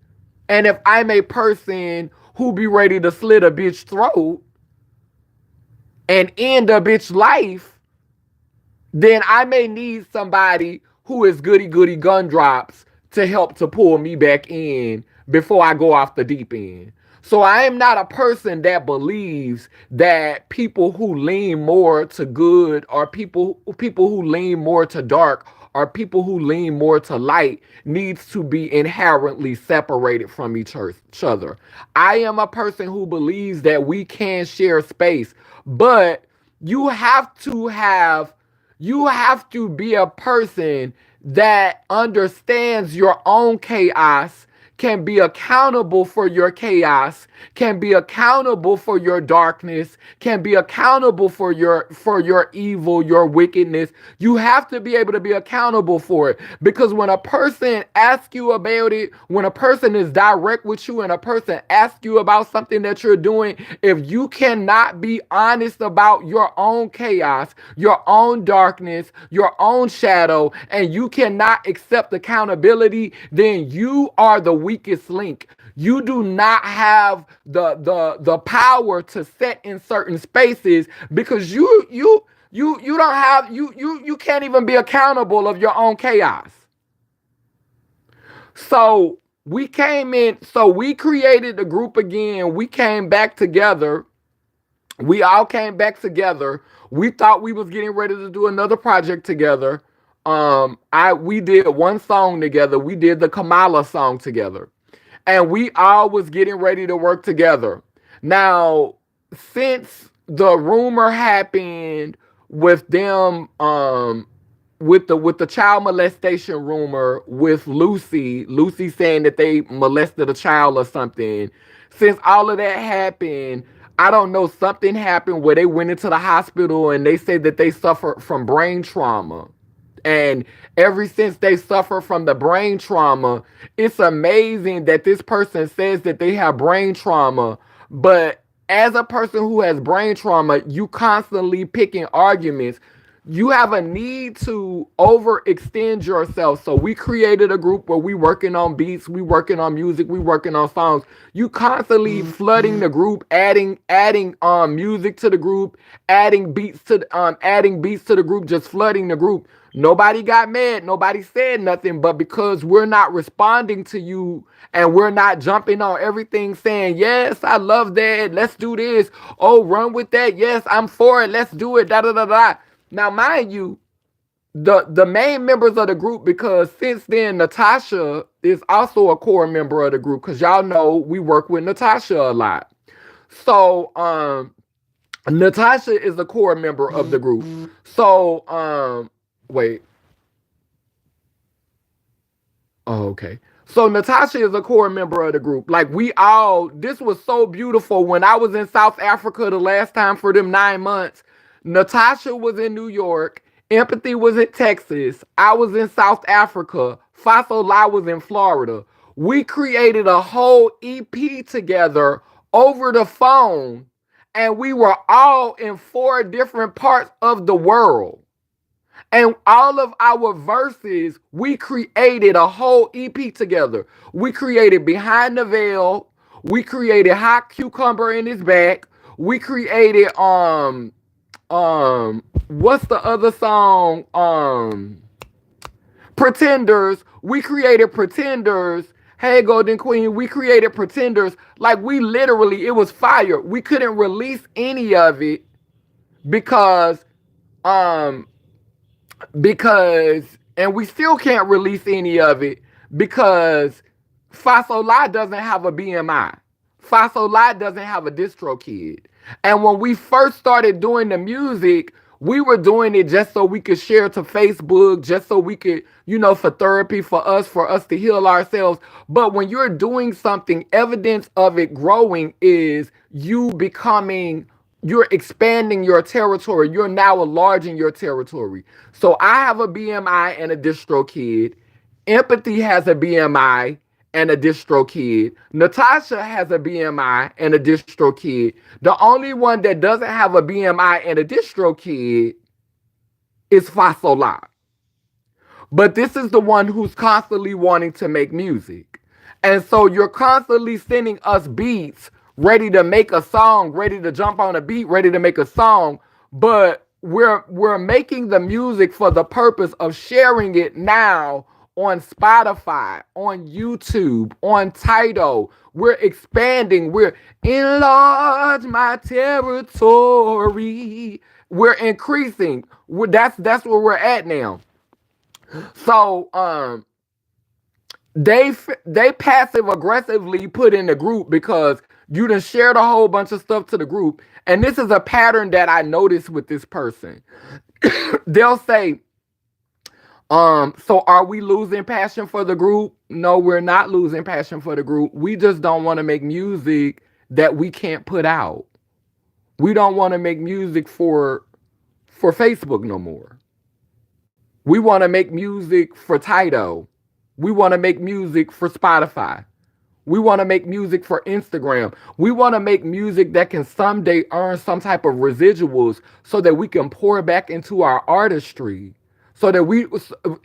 And if I'm a person who be ready to slit a bitch throat and end a bitch life, then I may need somebody who is goody goody gumdrops to help to pull me back in before I go off the deep end. So I am not a person that believes that people who lean more to good, or people who lean more to dark, or people who lean more to light needs to be inherently separated from each other. I am a person who believes that we can share space, but you have to have you have to be a person that understands your own chaos, can be accountable for your chaos, can be accountable for your darkness, can be accountable for your evil, your wickedness. You have to be able to be accountable for it, because when a person asks you about it, when a person is direct with you and a person asks you about something that you're doing, if you cannot be honest about your own chaos, your own darkness, your own shadow, and you cannot accept accountability, then you are the weakest link. You do not have the power to set in certain spaces, because you don't have you can't even be accountable of your own chaos. So we created the group again. We came back together. We all came back together. We thought we was getting ready to do another project together. We did one song together. We did the Kamala song together. And we all was getting ready to work together. Now, since the rumor happened with them with the child molestation rumor with Lucy saying that they molested a child or something. Since all of that happened, I don't know, something happened where they went into the hospital and they said that they suffered from brain trauma. And ever since they suffer from the brain trauma, it's amazing that this person says that they have brain trauma, but as a person who has brain trauma, you constantly picking arguments. You have a need to overextend yourself. So we created a group where we working on beats, we working on music, we working on songs. You constantly flooding the group, adding music to the group, adding beats to the group, just flooding the group. Nobody got mad, nobody said nothing, but because we're not responding to you and we're not jumping on everything saying, yes, I love that, let's do this, oh, run with that, yes, I'm for it, let's do it, da da da da. Now, mind you, the main members of the group, because since then Natasha is also a core member of the group, because y'all know we work with Natasha a lot. So Natasha is a core member of the group. So wait. Oh, okay. So Natasha is a core member of the group. Like this was so beautiful. When I was in South Africa the last time for them 9 months, Natasha was in New York, Empathy was in Texas, I was in South Africa, Fasola was in Florida. We created a whole EP together over the phone, and we were all in 4 different parts of the world. And all of our verses, we created a whole EP together. We created Behind the Veil. We created Hot Cucumber in His Back. We created what's the other song? Pretenders. We created Pretenders. Hey, Golden Queen, we created Pretenders. Like, we literally, it was fire. We couldn't release any of it because and we still can't release any of it because Fasola doesn't have a BMI. Fasola doesn't have a DistroKid. And when we first started doing the music, we were doing it just so we could share to Facebook, just so we could, for therapy, for us to heal ourselves. But when you're doing something, evidence of it growing is you're expanding your territory. You're now enlarging your territory. So I have a BMI and a DistroKid. Empathy has a BMI and a DistroKid. Natasha has a BMI and a DistroKid. The only one that doesn't have a BMI and a DistroKid is Fasola. But this is the one who's constantly wanting to make music. And so you're constantly sending us beats, ready to make a song, ready to jump on a beat, ready to make a song. But we're making the music for the purpose of sharing it now on Spotify, on YouTube, on Tidal. We're expanding. We're enlarge my territory. We're increasing. That's where we're at now. So they passive aggressively put in the group because you done shared a whole bunch of stuff to the group. And this is a pattern that I noticed with this person. They'll say, so are we losing passion for the group? No, we're not losing passion for the group. We just don't want to make music that we can't put out. We don't want to make music for Facebook no more. We want to make music for Tidal. We want to make music for Spotify. We want to make music for Instagram. We want to make music that can someday earn some type of residuals so that we can pour back into our artistry. So that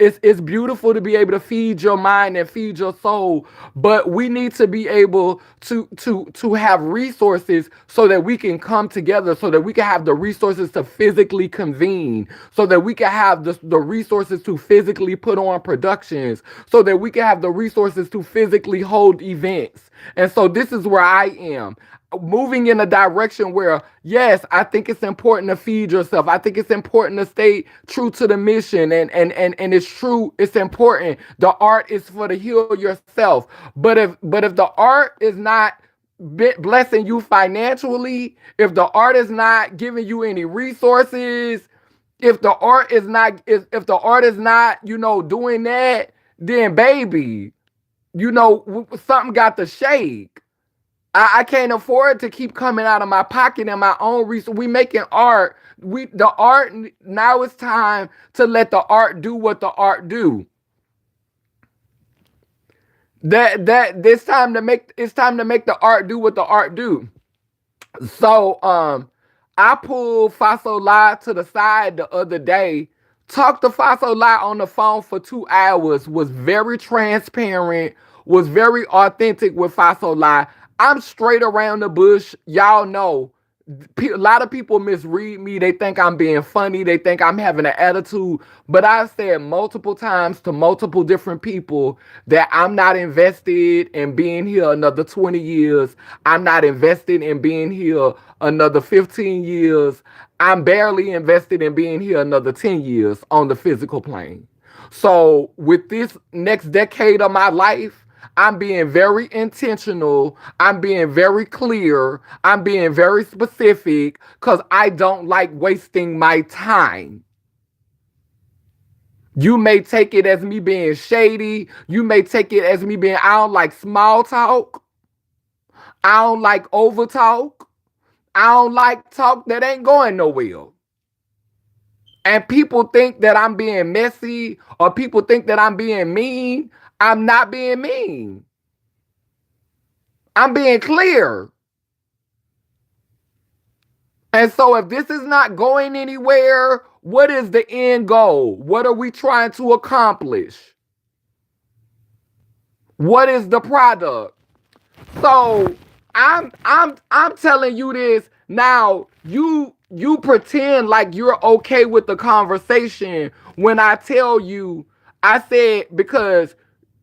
it's beautiful to be able to feed your mind and feed your soul, but we need to be able to have resources so that we can come together, so that we can have the resources to physically convene, so that we can have the resources to physically put on productions, so that we can have the resources to physically hold events. And so this is where I am. Moving in a direction where, yes, I think it's important to feed yourself. I think it's important to stay true to the mission. And it's true, it's important. The art is for to heal yourself. But if the art is not blessing you financially, if the art is not giving you any resources, If the art is not, if the art is not, doing that, then baby, something got to shake. I can't afford to keep coming out of my pocket and my own resource. We making art. The art now it's time to let the art do what the art do. This time to make it's time to make the art do what the art do. So I pulled Fasola to the side the other day, talked to Fasola on the phone for 2 hours, was very transparent, was very authentic with Fasola. I'm straight around the bush. Y'all know a lot of people misread me. They think I'm being funny. They think I'm having an attitude. But I've said multiple times to multiple different people that I'm not invested in being here another 20 years. I'm not invested in being here another 15 years. I'm barely invested in being here another 10 years on the physical plane. So with this next decade of my life, I'm being very intentional. I'm being very clear. I'm being very specific because I don't like wasting my time. You may take it as me being shady. You may take it as me being, I don't like small talk. I don't like over talk. I don't like talk that ain't going nowhere. And people think that I'm being messy or people think that I'm being mean. I'm not being mean. I'm being clear. And so if this is not going anywhere, what is the end goal? What are we trying to accomplish? What is the product? So I'm telling you this now. You pretend like you're okay with the conversation when I tell you, I said, because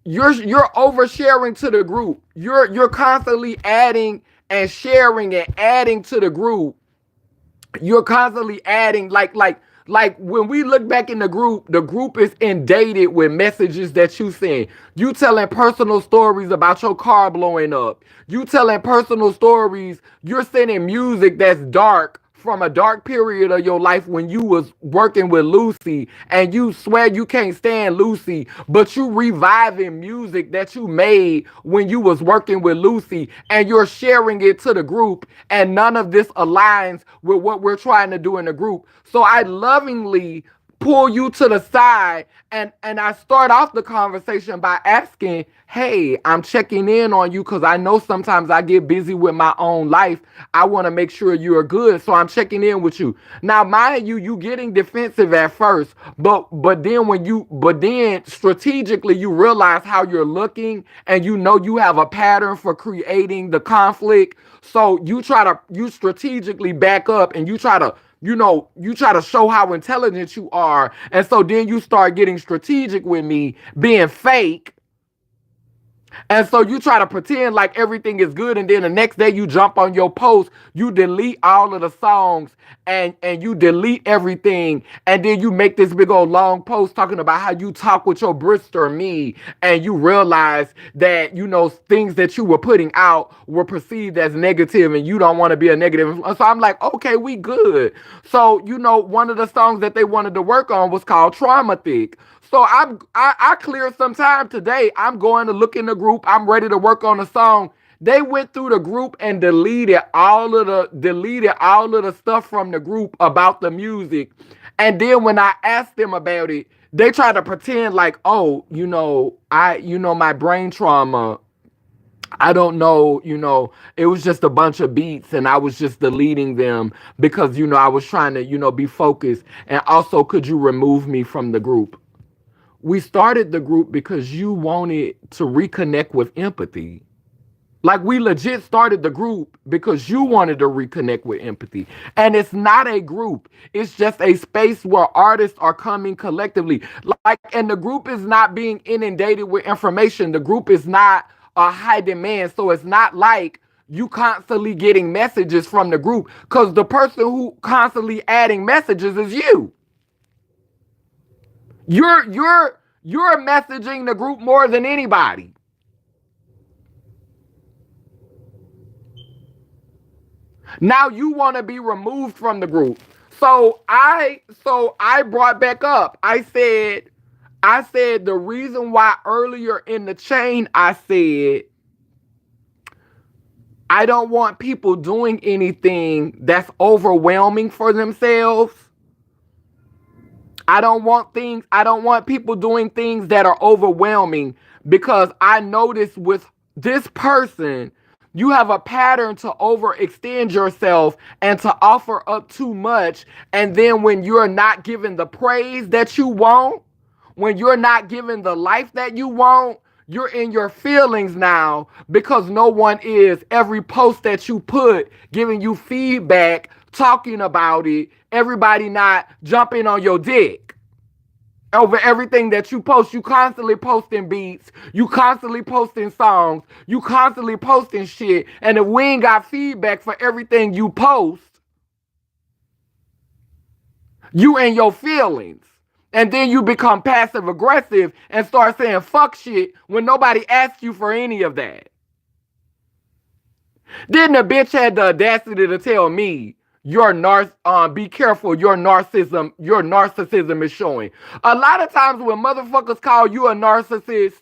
you're oversharing to the group. You're constantly adding and sharing and adding to the group. You're constantly adding, like when we look back in the group is inundated with messages that you send. You telling personal stories about your car blowing up. You telling personal stories. You're sending music that's dark from a dark period of your life when you was working with Lucy and you swear you can't stand Lucy, but you reviving music that you made when you was working with Lucy and you're sharing it to the group, and none of this aligns with what we're trying to do in the group. So I lovingly pull you to the side and I start off the conversation by asking, hey, I'm checking in on you because I know sometimes I get busy with my own life. I want to make sure you're good, so I'm checking in with you. Now mind you, you getting defensive at first, but then strategically you realize how you're looking and you know you have a pattern for creating the conflict. So you strategically back up and you try to show how intelligent you are. And so then you start getting strategic with me, being fake. And so you try to pretend like everything is good, and then the next day you jump on your post, you delete all of the songs and you delete everything, and then you make this big old long post talking about how you talk with your Brister me, and you realize that things that you were putting out were perceived as negative, and you don't want to be a negative. So I'm like, okay, we good. So one of the songs that they wanted to work on was called Traumatic. So I cleared some time today. I'm going to look in the group. I'm ready to work on a song. They went through the group and deleted all of the stuff from the group about the music. And then when I asked them about it, they tried to pretend like, oh, my brain trauma. I don't know, it was just a bunch of beats and I was just deleting them because, I was trying to, be focused. And also, could you remove me from the group? We started the group because you wanted to reconnect with empathy. Like, we legit started the group because you wanted to reconnect with empathy. And it's not a group. It's just a space where artists are coming collectively. And the group is not being inundated with information. The group is not a high demand. So it's not like you constantly getting messages from the group, because the person who constantly adding messages is you. You're messaging the group more than anybody. Now you want to be removed from the group. So I brought back up. I said the reason why earlier in the chain I said I don't want people doing anything that's overwhelming for themselves. I don't want people doing things that are overwhelming, because I notice with this person, you have a pattern to overextend yourself and to offer up too much. And then when you're not given the praise that you want, when you're not given the life that you want, you're in your feelings now, because no one is. Every post that you put giving you feedback, talking about it, everybody not jumping on your dick over everything that you post. You constantly posting beats, you constantly posting songs, you constantly posting shit. And if we ain't got feedback for everything you post, you in your feelings. And then you become passive aggressive and start saying fuck shit when nobody asks you for any of that. Then the bitch had the audacity to tell me, be careful, your narcissism is showing. A lot of times when motherfuckers call you a narcissist,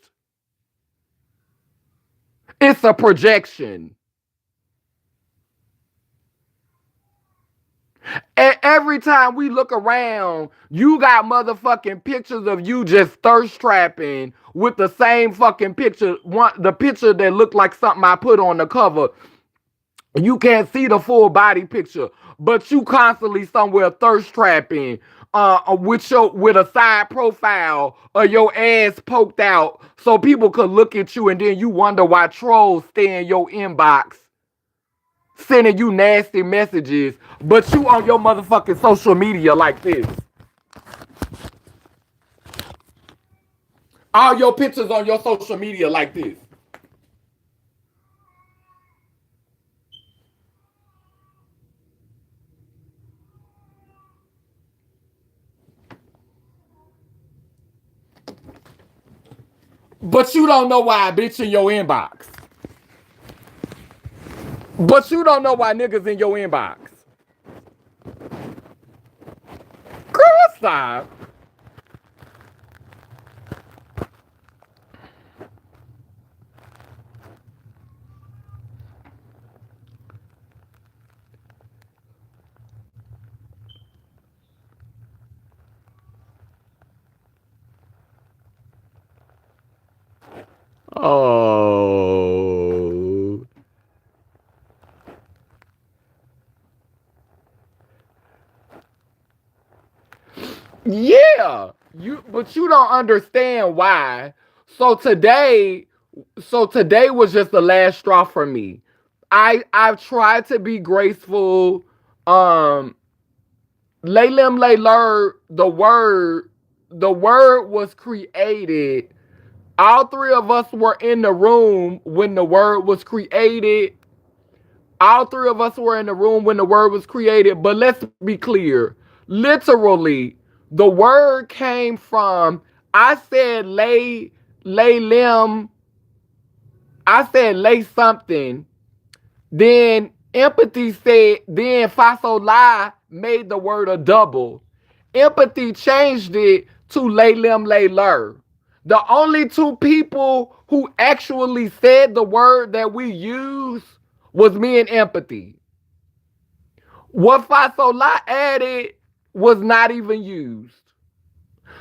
it's a projection. And every time we look around, you got motherfucking pictures of you just thirst trapping with the same fucking picture, the picture that looked like something I put on the cover. You can't see the full body picture, but you constantly somewhere thirst trapping, with a side profile or your ass poked out so people could look at you, and then you wonder why trolls stay in your inbox sending you nasty messages, but you on your motherfucking social media like this. All your pictures on your social media like this. But you don't know why a bitch in your inbox. But you don't know why niggas in your inbox. Girl, stop. Oh. Yeah. But you don't understand why. So today, so today was just the last straw for me. I've tried to be graceful. Um Laylim Layler, the word was created. All three of us were in the room when the word was created. All three of us were in the room when the word was created. But let's be clear. Literally, the word came from, I said lay limb, I said lay something. Then empathy said, then Fasola made the word a double. Empathy changed it to lay lim lay lur. The only two people who actually said the word that we use was me and empathy. What Fasola added was not even used.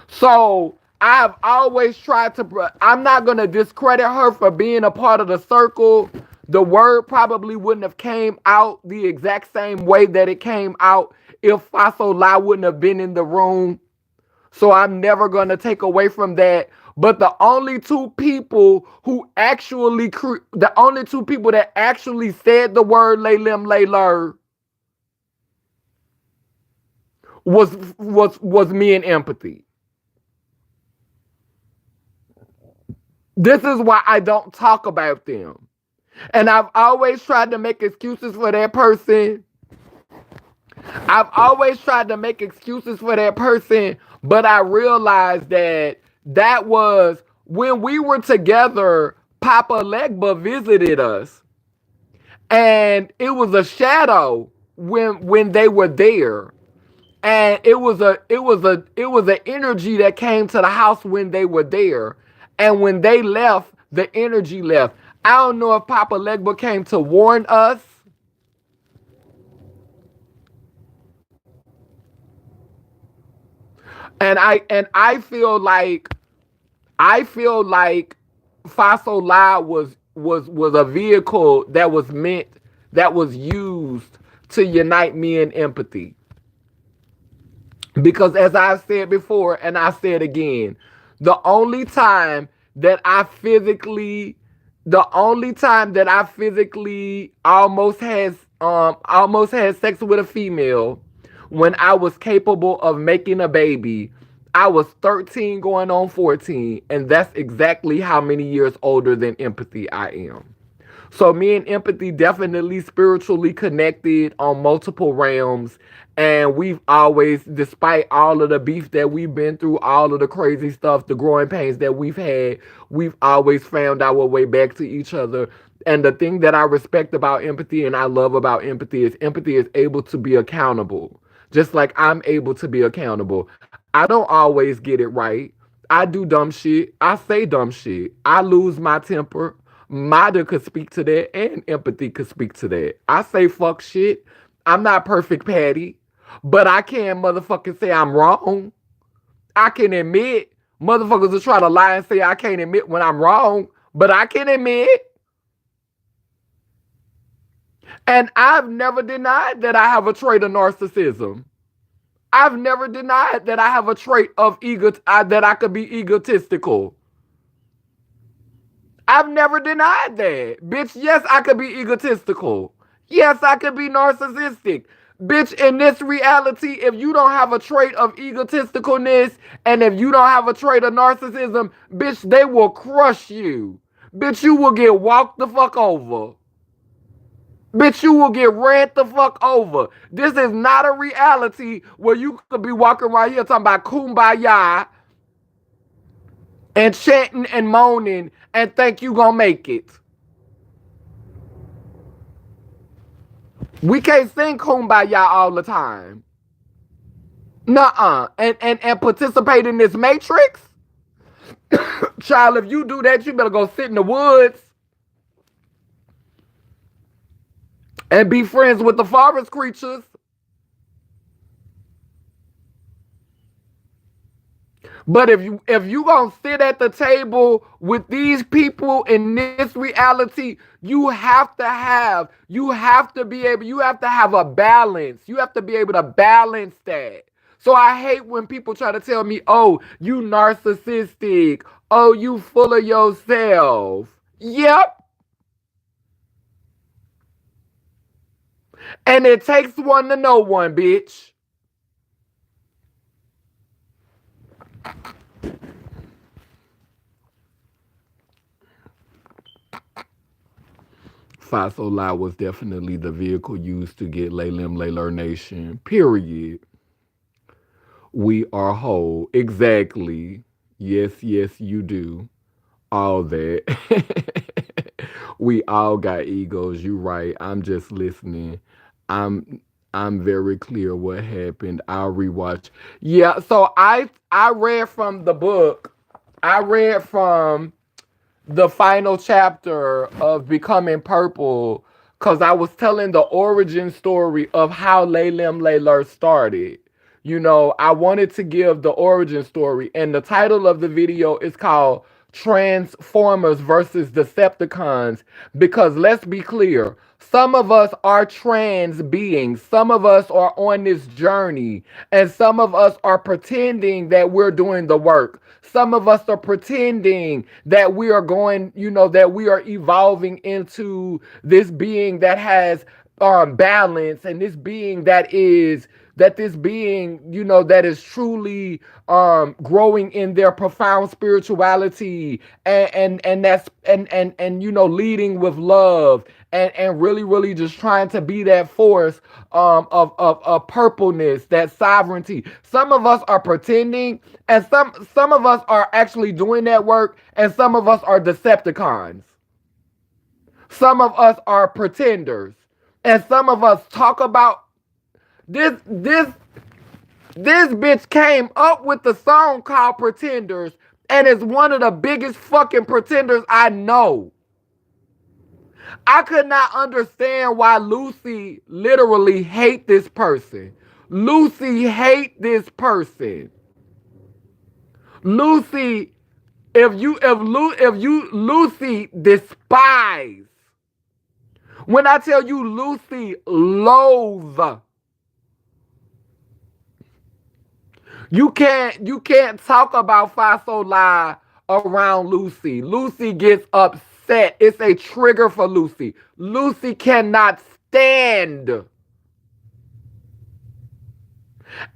So I've always tried to, I'm not going to discredit her for being a part of the circle. The word probably wouldn't have came out the exact same way that it came out if Fasola wouldn't have been in the room. So I'm never going to take away from that. But the only two people that actually said the word lay lim lay lur was me and empathy. This is why I don't talk about them. And I've always tried to make excuses for that person. I've always tried to make excuses for that person, but I realized that was when we were together. Papa Legba visited us, and it was a shadow when they were there. And it was an energy that came to the house when they were there. And when they left, the energy left. I don't know if Papa Legba came to warn us. And I feel like Faso Live was a vehicle that was used to unite me in empathy. Because as I've said before, and I said again, the only time that I physically, the only time that I physically almost had sex with a female when I was capable of making a baby, I was 13 going on 14, and that's exactly how many years older than empathy I am. So me and empathy definitely spiritually connected on multiple realms. And we've always, despite all of the beef that we've been through, all of the crazy stuff, the growing pains that we've had, we've always found our way back to each other. And the thing that I respect about empathy and I love about empathy is able to be accountable. Just like I'm able to be accountable. I don't always get it right. I do dumb shit. I say dumb shit. I lose my temper. Mada could speak to that, and empathy could speak to that. I say fuck shit. I'm not perfect, Patty, but I can motherfucking say I'm wrong. I can admit motherfuckers will try to lie and say I can't admit when I'm wrong, but I can admit. And I've never denied that I have a trait of narcissism. I've never denied that I have a trait of that I could be egotistical. I've never denied that. Bitch, yes, I could be egotistical. Yes, I could be narcissistic. Bitch, in this reality, if you don't have a trait of egotisticalness and if you don't have a trait of narcissism, bitch, they will crush you. Bitch, you will get walked the fuck over. Bitch, you will get ran the fuck over. This is not a reality where you could be walking around here talking about kumbaya and chanting and moaning and think you gonna make it. We can't sing kumbaya all the time. Nuh-uh. And participate in this matrix? Child, if you do that, you better go sit in the woods and be friends with the forest creatures. But if you gonna sit at the table with these people in this reality, you have to have a balance. You have to be able to balance that. So I hate when people try to tell me, "Oh, you narcissistic. Oh, you full of yourself." Yep. And it takes one to know one, bitch. Faso La was definitely the vehicle used to get Laylim Layler Nation. Period. We are whole. Exactly. Yes, yes, you do. All that. We all got egos. You right. I'm just listening. I'm I'm very clear what happened. I'll rewatch. Yeah, so I read from the book. I read from the final chapter of Becoming Purple because I was telling the origin story of how Laylim Layler started. I wanted to give the origin story, and the title of the video is called Transformers versus Decepticons. Because let's be clear, some of us are trans beings, some of us are on this journey, and some of us are pretending that we're doing the work. Some of us are pretending that we are going, that we are evolving into this being that has balance, and this being, that is truly growing in their profound spirituality, and that's and leading with love, and really really just trying to be that force of purpleness, that sovereignty. Some of us are pretending, and some of us are actually doing that work, and some of us are Decepticons. Some of us are pretenders, and some of us talk about this. This bitch came up with the song called Pretenders and is one of the biggest fucking pretenders I know. I could not understand why Lucy literally hate this person. Lucy hate this person. Lucy, if you Lucy despise. When I tell you Lucy loathe, you can't talk about Faso Lie around Lucy. Lucy gets upset. It's a trigger for Lucy. Lucy cannot stand.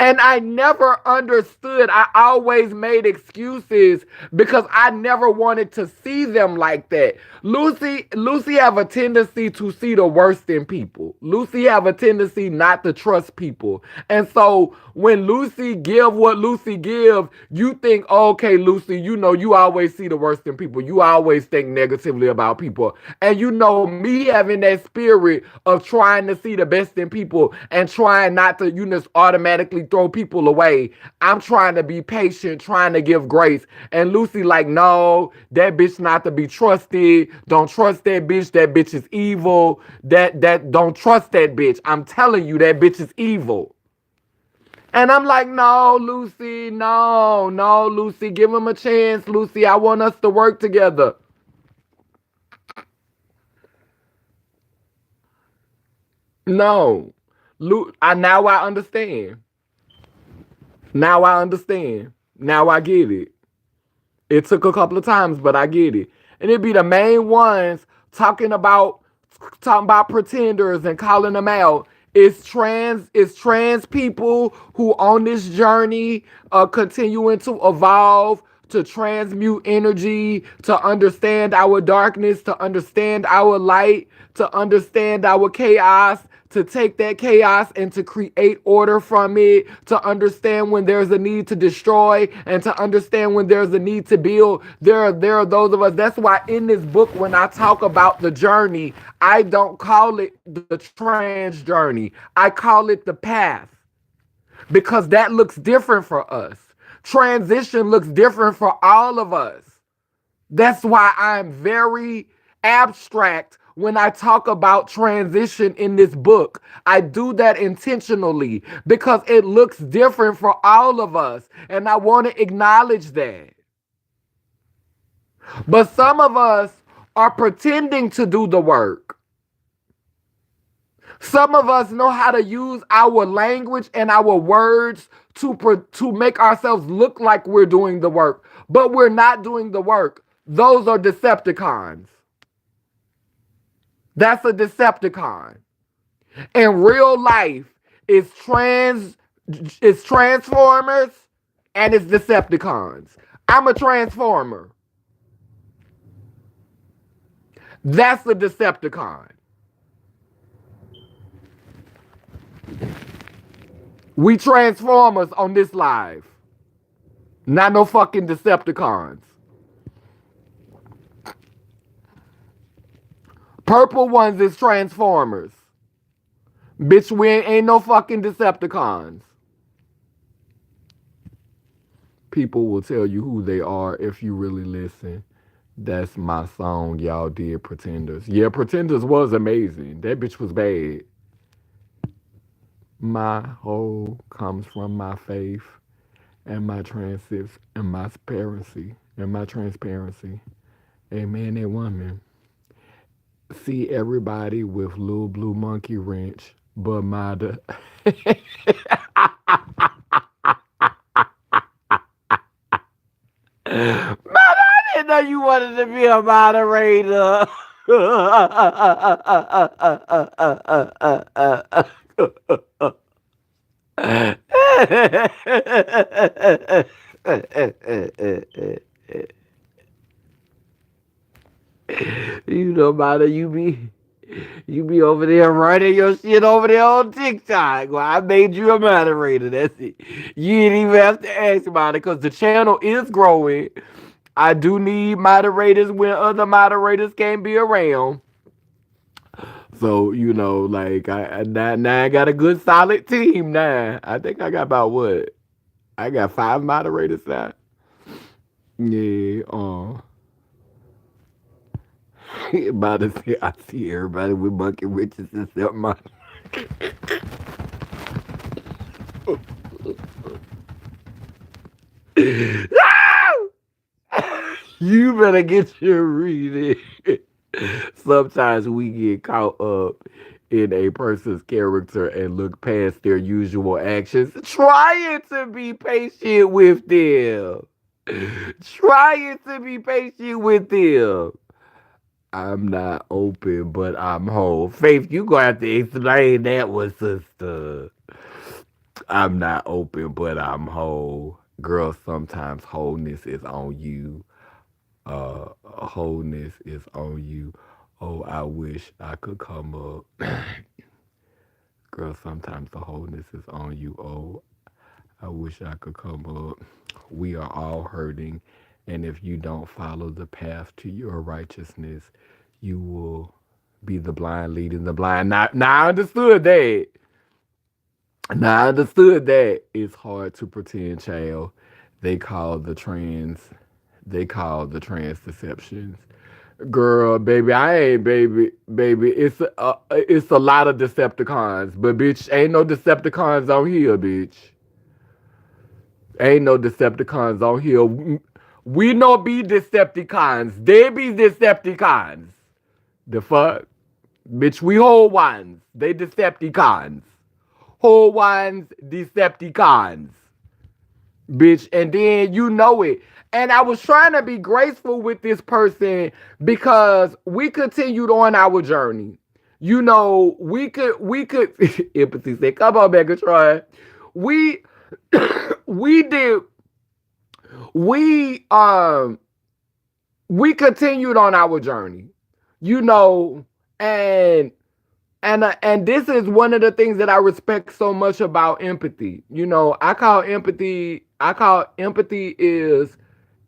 And I never understood. I always made excuses because I never wanted to see them like that. Lucy have a tendency to see the worst in people. Lucy have a tendency not to trust people. And so when Lucy give what Lucy give, you think, oh, okay, Lucy, you know you always see the worst in people. You always think negatively about people. And you know me having that spirit of trying to see the best in people and trying not to, just automatically throw people away. I'm trying to be patient, trying to give grace. And Lucy like, no, that bitch not to be trusted. Don't trust that bitch. That bitch is evil. That don't trust that bitch. I'm telling you, that bitch is evil. And I'm like, no, Lucy, no, Lucy, give him a chance, Lucy. I want us to work together. No. Now I understand. Now I understand. Now I get it. It took a couple of times, but I get it. And it'd be the main ones talking about pretenders and calling them out. It's trans people who on this journey continuing to evolve, to transmute energy, to understand our darkness, to understand our light, to understand our chaos, to take that chaos and to create order from it, to understand when there's a need to destroy and to understand when there's a need to build. There are those of us. That's why in this book, when I talk about the journey, I don't call it the trans journey. I call it the path because that looks different for us. Transition looks different for all of us. That's why I'm very abstract when I talk about transition in this book. I do that intentionally because it looks different for all of us, and I want to acknowledge that. But some of us are pretending to do the work. Some of us know how to use our language and our words to make ourselves look like we're doing the work, but we're not doing the work. Those are Decepticons. That's a Decepticon. In real life, it's Transformers and it's Decepticons. I'm a Transformer. That's a Decepticon. We Transformers on this live. Not no fucking Decepticons. Purple ones is Transformers. Bitch, we ain't no fucking Decepticons. People will tell you who they are if you really listen. That's my song y'all did, Pretenders. Yeah, Pretenders was amazing. That bitch was bad. My whole comes from my faith and my transparency. Amen, that woman. See everybody with little blue monkey wrench, but my Man, I didn't know you wanted to be a moderator. You know, Mata, you be over there writing your shit over there on TikTok. Well, I made you a moderator. That's it. You didn't even have to ask about it because the channel is growing. I do need moderators when other moderators can't be around. So, like now I got a good solid team now. I think I got about what? I got 5 moderators now. Yeah, about to say I see everybody with bucket riches except mine. You better get your reading. Sometimes we get caught up in a person's character and look past their usual actions, trying to be patient with them. Trying to be patient with them. I'm not open, but I'm whole. Faith, you gonna have to explain that one, sister. I'm not open, but I'm whole. Girl, sometimes wholeness is on you. Wholeness is on you. Oh, I wish I could come up. Girl, sometimes the wholeness is on you. Oh, I wish I could come up. We are all hurting. And if you don't follow the path to your righteousness, you will be the blind leading the blind. Now I understood that. Now I understood that. It's hard to pretend, child. They call the trans, they call the trans deceptions. Girl, baby, I ain't baby. It's a lot of Decepticons, but bitch, ain't no Decepticons on here, bitch. Ain't no Decepticons on here. We no be Decepticons. They be Decepticons. The fuck, bitch. We whole ones. They Decepticons. Whole ones, Decepticons, bitch. And then you know it. And I was trying to be graceful with this person because we continued on our journey. We could empathy said, come on, Megatron. We we did we we continued on our journey. You know, and and this is one of the things that I respect so much about empathy. I call empathy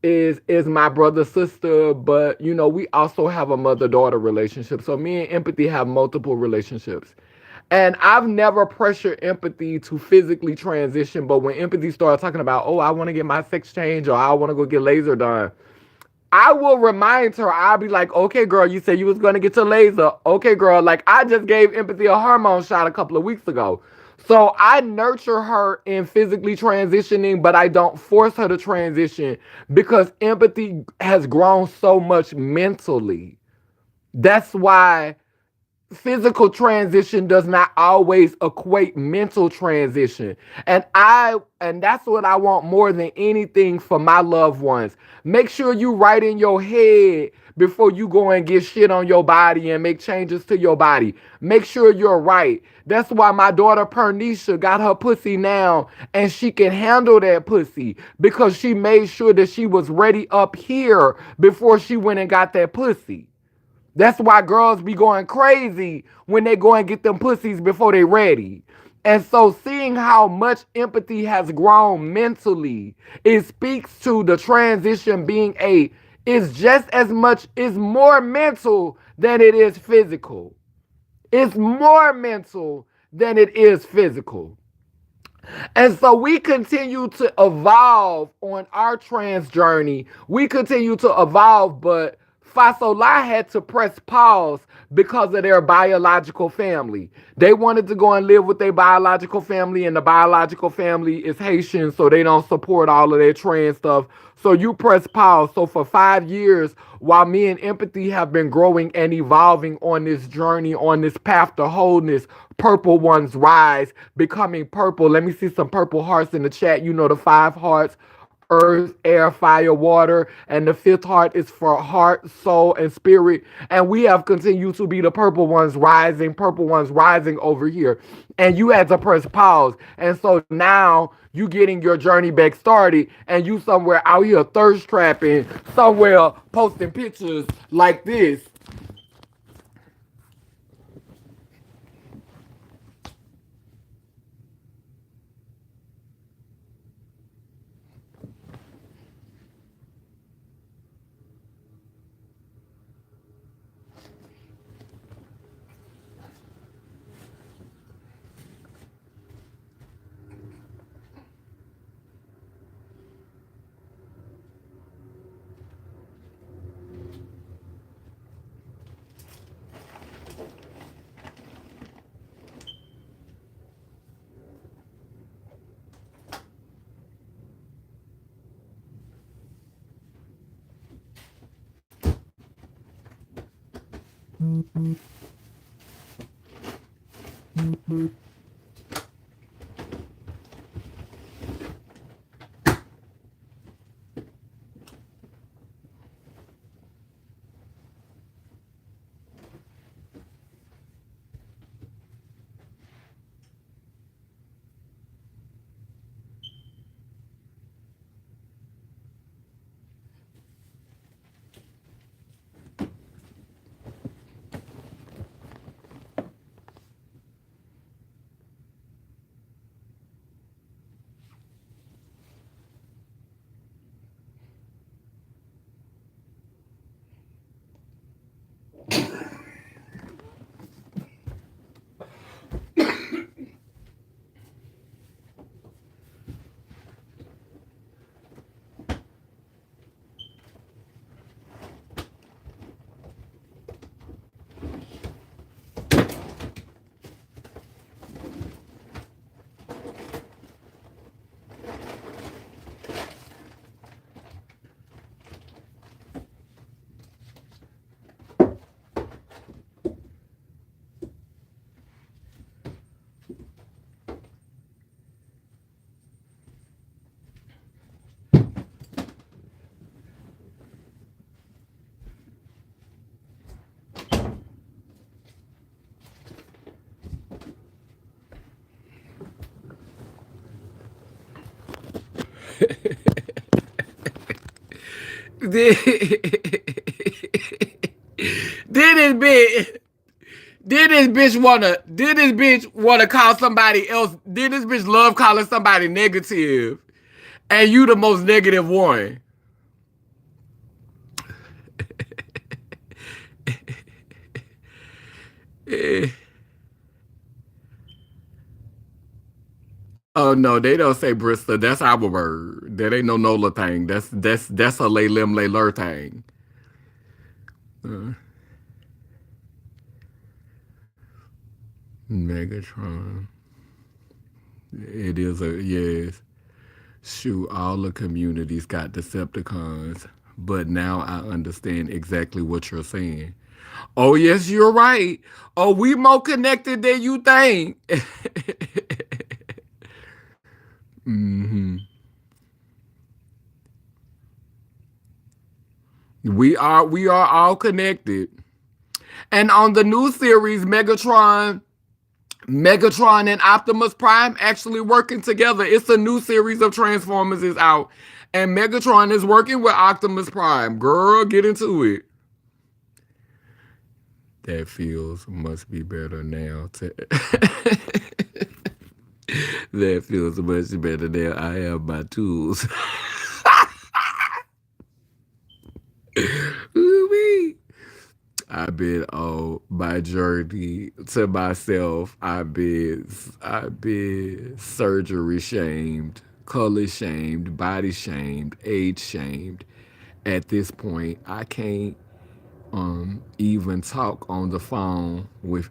is my brother sister, but we also have a mother daughter relationship. So me and empathy have multiple relationships. And I've never pressured empathy to physically transition, but when empathy started talking about, oh, I want to get my sex change or I want to go get laser done, I will remind her. I'll be like, okay, girl, you said you was gonna get your laser. Okay, girl, like I just gave empathy a hormone shot a couple of weeks ago. So I nurture her in physically transitioning, but I don't force her to transition because empathy has grown so much mentally. That's why physical transition does not always equate mental transition. And that's what I want more than anything for my loved ones. Make sure you write in your head before you go and get shit on your body and make changes to your body. Make sure you're right. That's why my daughter Pernisha got her pussy now and she can handle that pussy because she made sure that she was ready up here before she went and got that pussy. That's why girls be going crazy when they go and get them pussies before they ready. And so seeing how much empathy has grown mentally, it speaks to the transition being is just as much, is more mental than it is physical. It's more mental than it is physical. And so we continue to evolve on our trans journey. We continue to evolve, but Fasola had to press pause because of their biological family. They wanted to go and live with their biological family, and the biological family is Haitian, so they don't support all of their trans stuff. So you press pause. So for 5 years, while me and empathy have been growing and evolving on this journey, on this path to wholeness, purple ones rise, becoming purple. Let me see some purple hearts in the chat. You know the 5 hearts: earth, air, fire, water. And the 5th heart is for heart, soul, and spirit. And we have continued to be the purple ones rising over here. And you had to press pause. And so now you getting your journey back started and you somewhere out here thirst trapping, somewhere posting pictures like this. Did, this bitch did this bitch wanna call somebody else? Did this bitch love calling somebody negative? And you the most negative one. Oh no, they don't say Bristol. That's our word. That ain't no Nola thing. That's a lay lim lay lur thing. Uh, Megatron. It is a yes. Shoot, all the communities got Decepticons, but now I understand exactly what you're saying. Oh yes, you're right. Oh, we more connected than you think. hmm we are all connected. And on the new series, Megatron and Optimus Prime actually working together. It's a new series of Transformers is out. And Megatron is working with Optimus Prime. Girl, get into it. That feels must be better now. That feels much better now. I have my tools. Ooh-wee. I've been on my journey to myself. I've been surgery shamed, color shamed, body shamed, age shamed. At this point, I can't even talk on the phone with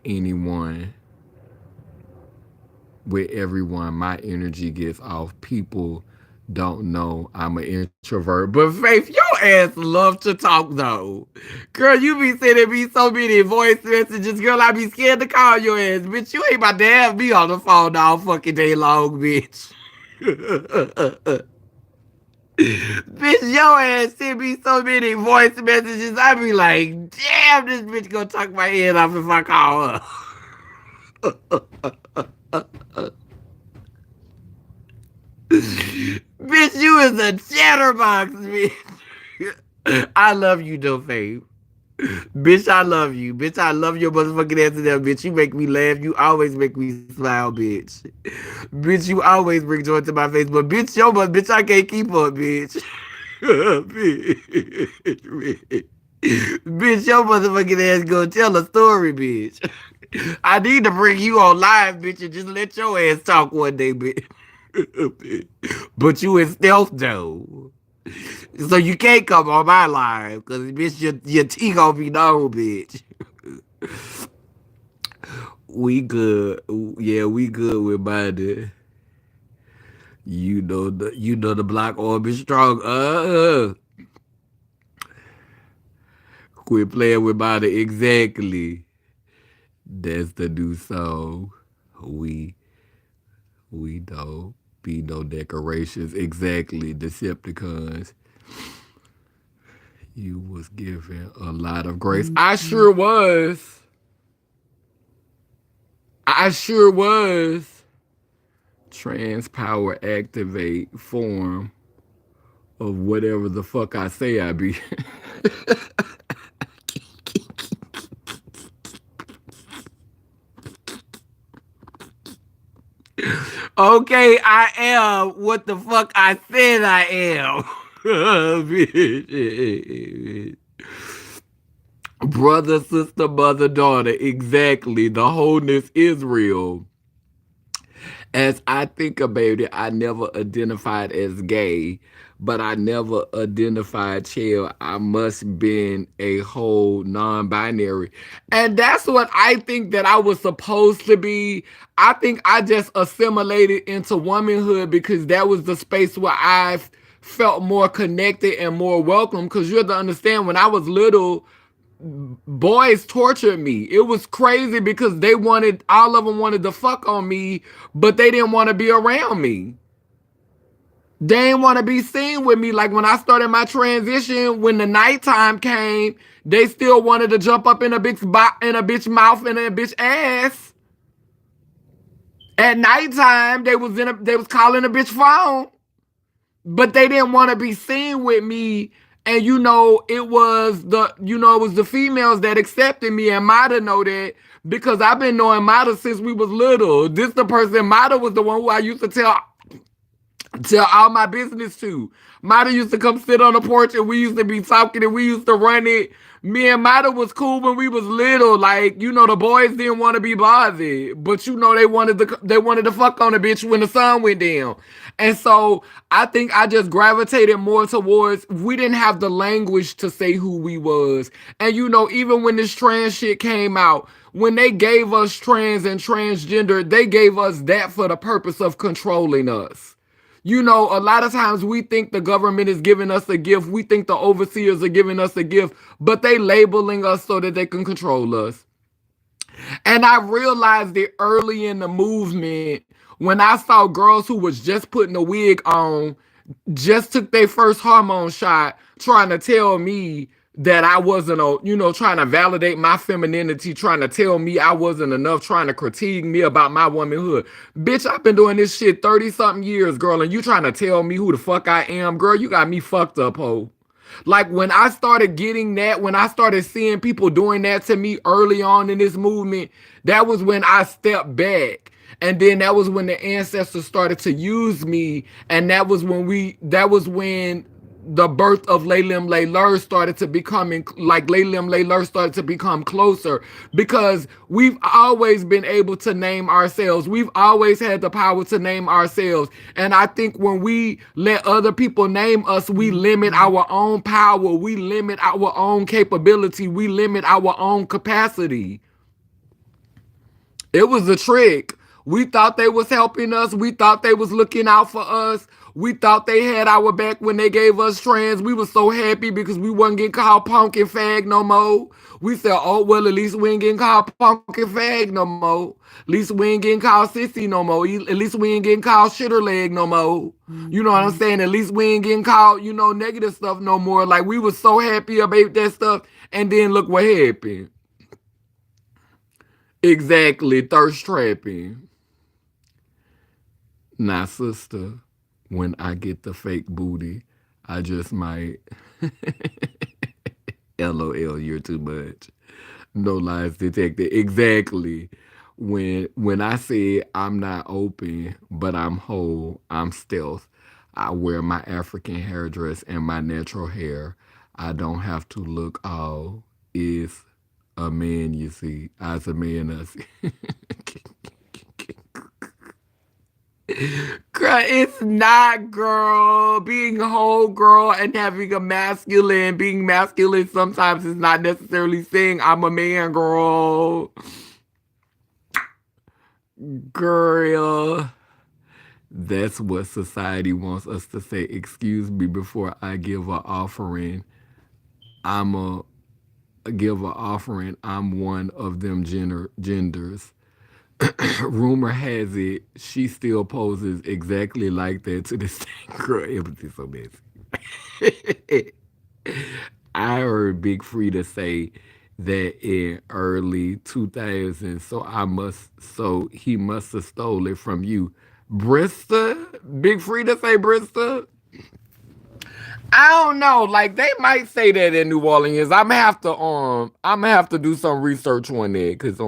everyone. My energy gets off. People don't know I'm an introvert. But Faith, your ass love to talk though. Girl, you be sending me so many voice messages. Girl, I be scared to call your ass. Bitch, you ain't about to have me on the phone all fucking day long, bitch. Bitch, your ass send me so many voice messages. I be like, damn, this bitch gonna talk my head off if I call her. Bitch, you is a chatterbox, bitch. I love you, though, Faith. Bitch, I love you. Bitch, I love your motherfucking ass to that, bitch. You make me laugh. You always make me smile, bitch. Bitch, you always bring joy to my face. But bitch, bitch, I can't keep up, bitch. bitch. Bitch, your motherfucking ass gonna tell a story, bitch. I need to bring you on live, bitch, and just let your ass talk one day, bitch. But you in stealth though. So you can't come on my live, cause bitch your tea gonna be known, bitch. We good. Yeah, we good with mine. You know the black arm is strong. Quit playing with body. Exactly. That's the new song. We we don't be no decorations. Exactly. Decepticons. You was given a lot of grace. I sure was. I sure was. Trans power activate form of whatever the fuck I say I be. Okay, I am what the fuck I said I am. Brother, sister, mother, daughter. Exactly. The wholeness is real. As I think about it, I never identified as gay, but I never identified child. I must been a whole non-binary. And that's what I think that I was supposed to be. I think I just assimilated into womanhood because that was the space where I felt more connected and more welcome. Because you have to understand, when I was little, boys tortured me. It was crazy because all of them wanted to fuck on me, but they didn't want to be around me. They didn't want to be seen with me. Like when I started my transition, when the nighttime came, they still wanted to jump up in in a bitch mouth and a bitch ass. At nighttime, they was calling a bitch phone, but they didn't want to be seen with me. And it was the females that accepted me, and Mata know that because I've been knowing Mata since we was little. This the person, Mata was the one who I used to tell all my business to. Mata used to come sit on the porch and we used to be talking and we used to run it. Me and Mata was cool when we was little. Like, the boys didn't want to be bothered, but they wanted to fuck on a bitch when the sun went down. And so I think I just gravitated more towards, we didn't have the language to say who we was. And even when this trans shit came out, when they gave us trans and transgender, they gave us that for the purpose of controlling us. A lot of times we think the government is giving us a gift. We think the overseers are giving us a gift, but they labeling us so that they can control us. And I realized it early in the movement when I saw girls who was just putting a wig on, just took their first hormone shot, trying to tell me that I wasn't, trying to validate my femininity, trying to tell me I wasn't enough, trying to critique me about my womanhood. Bitch, I've been doing this shit 30 something years, girl, and you trying to tell me who the fuck I am, girl? You got me fucked up, ho. Like when I started getting that, when I started seeing people doing that to me early on in this movement, that was when I stepped back. And then that was when the ancestors started to use me. And that was when the birth of Laylim Laylur started to become closer, because we've always been able to name ourselves. We've always had the power to name ourselves. And I think when we let other people name us, we limit our own power. We limit our own capability. We limit our own capacity. It was a trick. We thought they was helping us. We thought they was looking out for us. We thought they had our back when they gave us trans. We were so happy because we wasn't getting called punk and fag no more. We said, oh, well, at least we ain't getting called punk and fag no more. At least we ain't getting called sissy no more. At least we ain't getting called shitter leg no more. You know what I'm saying? At least we ain't getting called, negative stuff no more. Like, we were so happy about that stuff. And then look what happened. Exactly. Thirst trapping. Now, sister, when I get the fake booty, I just might LOL, you're too much. No lies detected. Exactly. When I say I'm not open, but I'm whole, I'm stealth. I wear my African hairdress and my natural hair. I don't have to look all is a man, you see. As a man, I see. Girl, it's not, girl. Being whole, girl, and being masculine sometimes is not necessarily saying I'm a man, girl. Girl. That's what society wants us to say. Excuse me, before I give an offering, I'm a give an offering. I'm one of them genders. Rumor has it she still poses exactly like that to this day. Girl, empathy so messy. I heard Big Frida say that in early 2000s, so he must have stole it from you. Brista? Big Frida say Brista? I don't know. Like they might say that in New Orleans. I'm gonna have to do some research on that because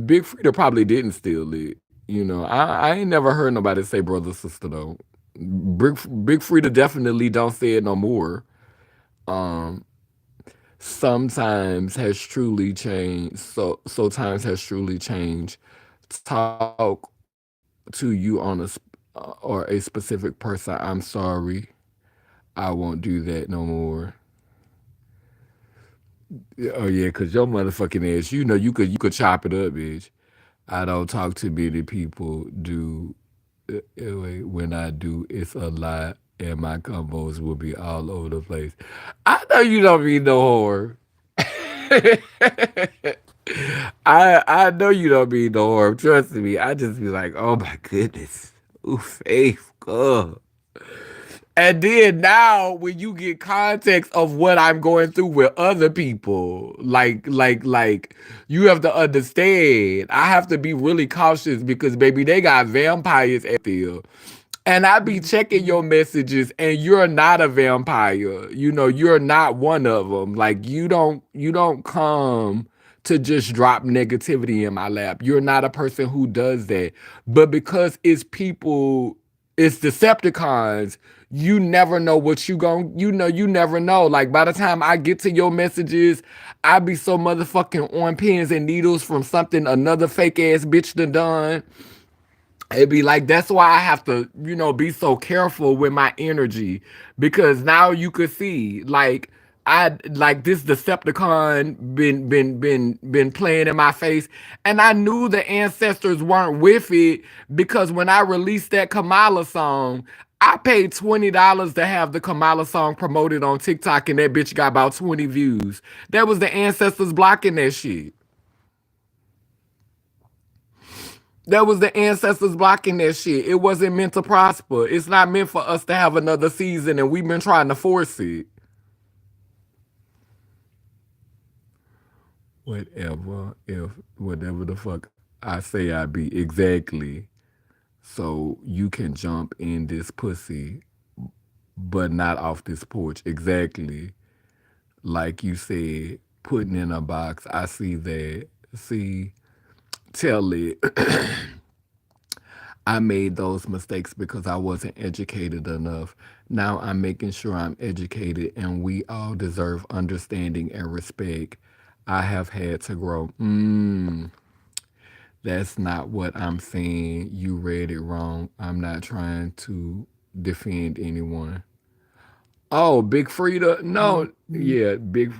Big Frida probably didn't steal it. You know, I ain't never heard nobody say brother sister though. Big Frida definitely don't say it no more. Um, sometimes has truly changed. So times has truly changed. Talk to you on or a specific person. I'm sorry. I won't do that no more. Oh yeah, cause your motherfucking ass. You know you could chop it up, bitch. I don't talk to many people. Do anyway, when I do, it's a lot, and my combos will be all over the place. I know you don't mean no whore. I know you don't mean no harm. Trust me. I just be like, oh my goodness. Ooh, faith. God. And then now when you get context of what I'm going through with other people, like you have to understand. I have to be really cautious because baby, they got vampires at there. And I be checking your messages and you're not a vampire. You know, you're not one of them. Like you don't come to just drop negativity in my lap. You're not a person who does that. But because it's Decepticons, you never know what you never know. Like by the time I get to your messages, I be so motherfucking on pins and needles from something another fake ass bitch done. It'd be like that's why I have to, be so careful with my energy because now you could see I like this Decepticon been playing in my face, and I knew the ancestors weren't with it because when I released that Kamala song, I paid $20 to have the Kamala song promoted on TikTok, and that bitch got about 20 views. That was the ancestors blocking that shit. That was the ancestors blocking that shit. It wasn't meant to prosper. It's not meant for us to have another season, and we've been trying to force it. Whatever, if whatever the fuck I say I be exactly. So you can jump in this pussy, but not off this porch. Exactly. Like you said, putting in a box. I see that. See, tell it. I made those mistakes because I wasn't educated enough. Now I'm making sure I'm educated, and we all deserve understanding and respect. I have had to grow. That's not what I'm saying. You read it wrong. I'm not trying to defend anyone. Oh, Big Frida? No, yeah, Big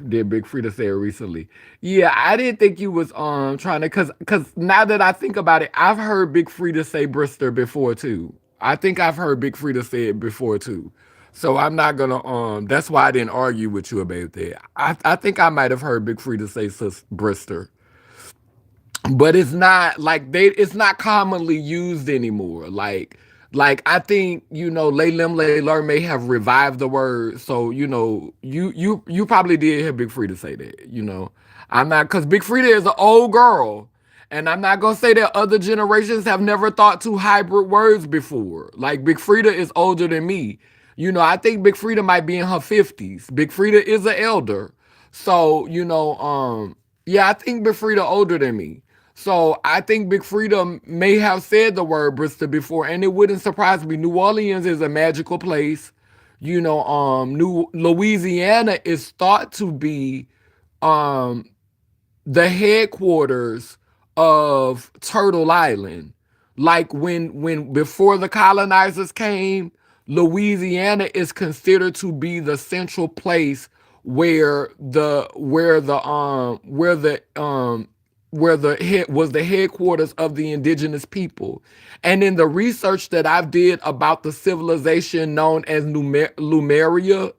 Frida said recently. Yeah, I didn't think you was trying to cause now that I think about it, I've heard Big Frida say Brister before too. I think I've heard Big Frida say it before too. So I'm not gonna that's why I didn't argue with you about that. I think I might have heard Big Frida say Brister, but it's not like it's not commonly used anymore. Like I think Lay Lim Lay Lur may have revived the word, so you probably did hear Big Frida say that. I'm not, because Big Frida is an old girl, and I'm not gonna say that other generations have never thought two hybrid words before. Like Big Frida is older than me. I think Big Frida might be in her 50s. Big Frida is an elder, so yeah, I think Big Frida older than me. So I think Big Freedom may have said the word Bristol before, and it wouldn't surprise me. New Orleans is a magical place. New Louisiana is thought to be um the headquarters of Turtle Island. Like when before the colonizers came, Louisiana is considered to be the central place where the head was the headquarters of the indigenous people. And in the research that I've did about the civilization known as Lumeria,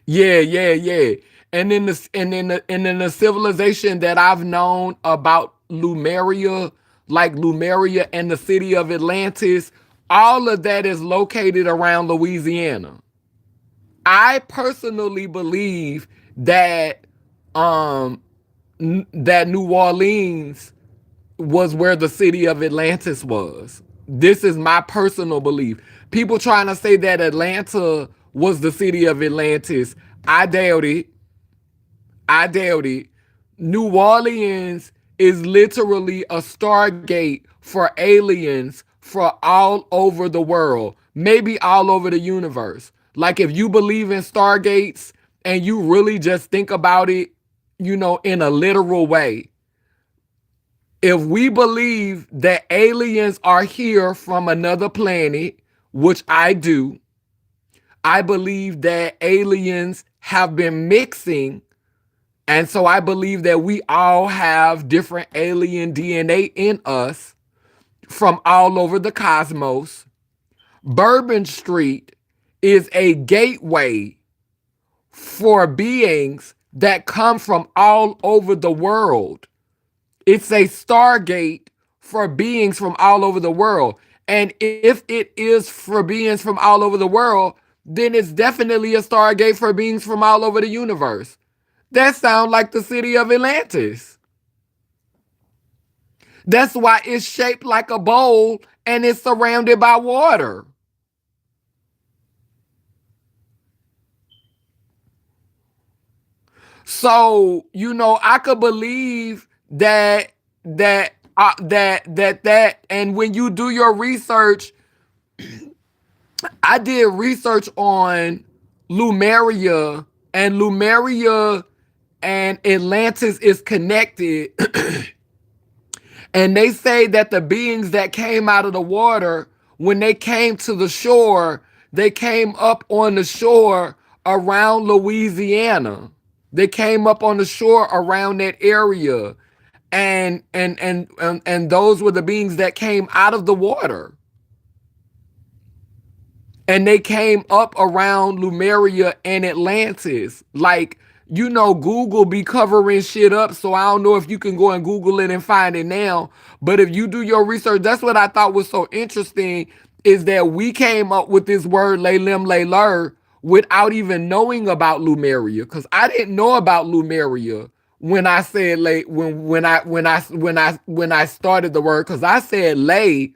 Yeah, yeah, yeah. And then the civilization that I've known about Lumeria, like Lumeria and the city of Atlantis, all of that is located around Louisiana. I personally believe that um that New Orleans was where the city of Atlantis was. This is my personal belief. People trying to say that Atlanta was the city of Atlantis. I doubt it. I doubt it. New Orleans is literally a stargate for aliens for all over the world, maybe all over the universe. Like if you believe in stargates and you really just think about it, in a literal way, if we believe that aliens are here from another planet, which I do, I believe that aliens have been mixing. And so I believe that we all have different alien DNA in us from all over the cosmos. Bourbon Street is a gateway for beings that come from all over the world. It's a stargate for beings from all over the world. And if it is for beings from all over the world, then it's definitely a stargate for beings from all over the universe. That sounds like the city of Atlantis. That's why it's shaped like a bowl and it's surrounded by water. So, I could believe that and when you do your research, I did research on Lumeria, and Lumeria and Atlantis is connected. And they say that the beings that came out of the water, when they came to the shore, they came up on the shore around Louisiana. They came up on the shore around that area. And those were the beings that came out of the water. And they came up around Lumeria and Atlantis. Like, Google be covering shit up, so I don't know if you can go and Google it and find it now. But if you do your research, that's what I thought was so interesting, is that we came up with this word Laylim Layler without even knowing about Lumeria. Because I didn't know about Lumeria when I said lay when I started the word, because I said lay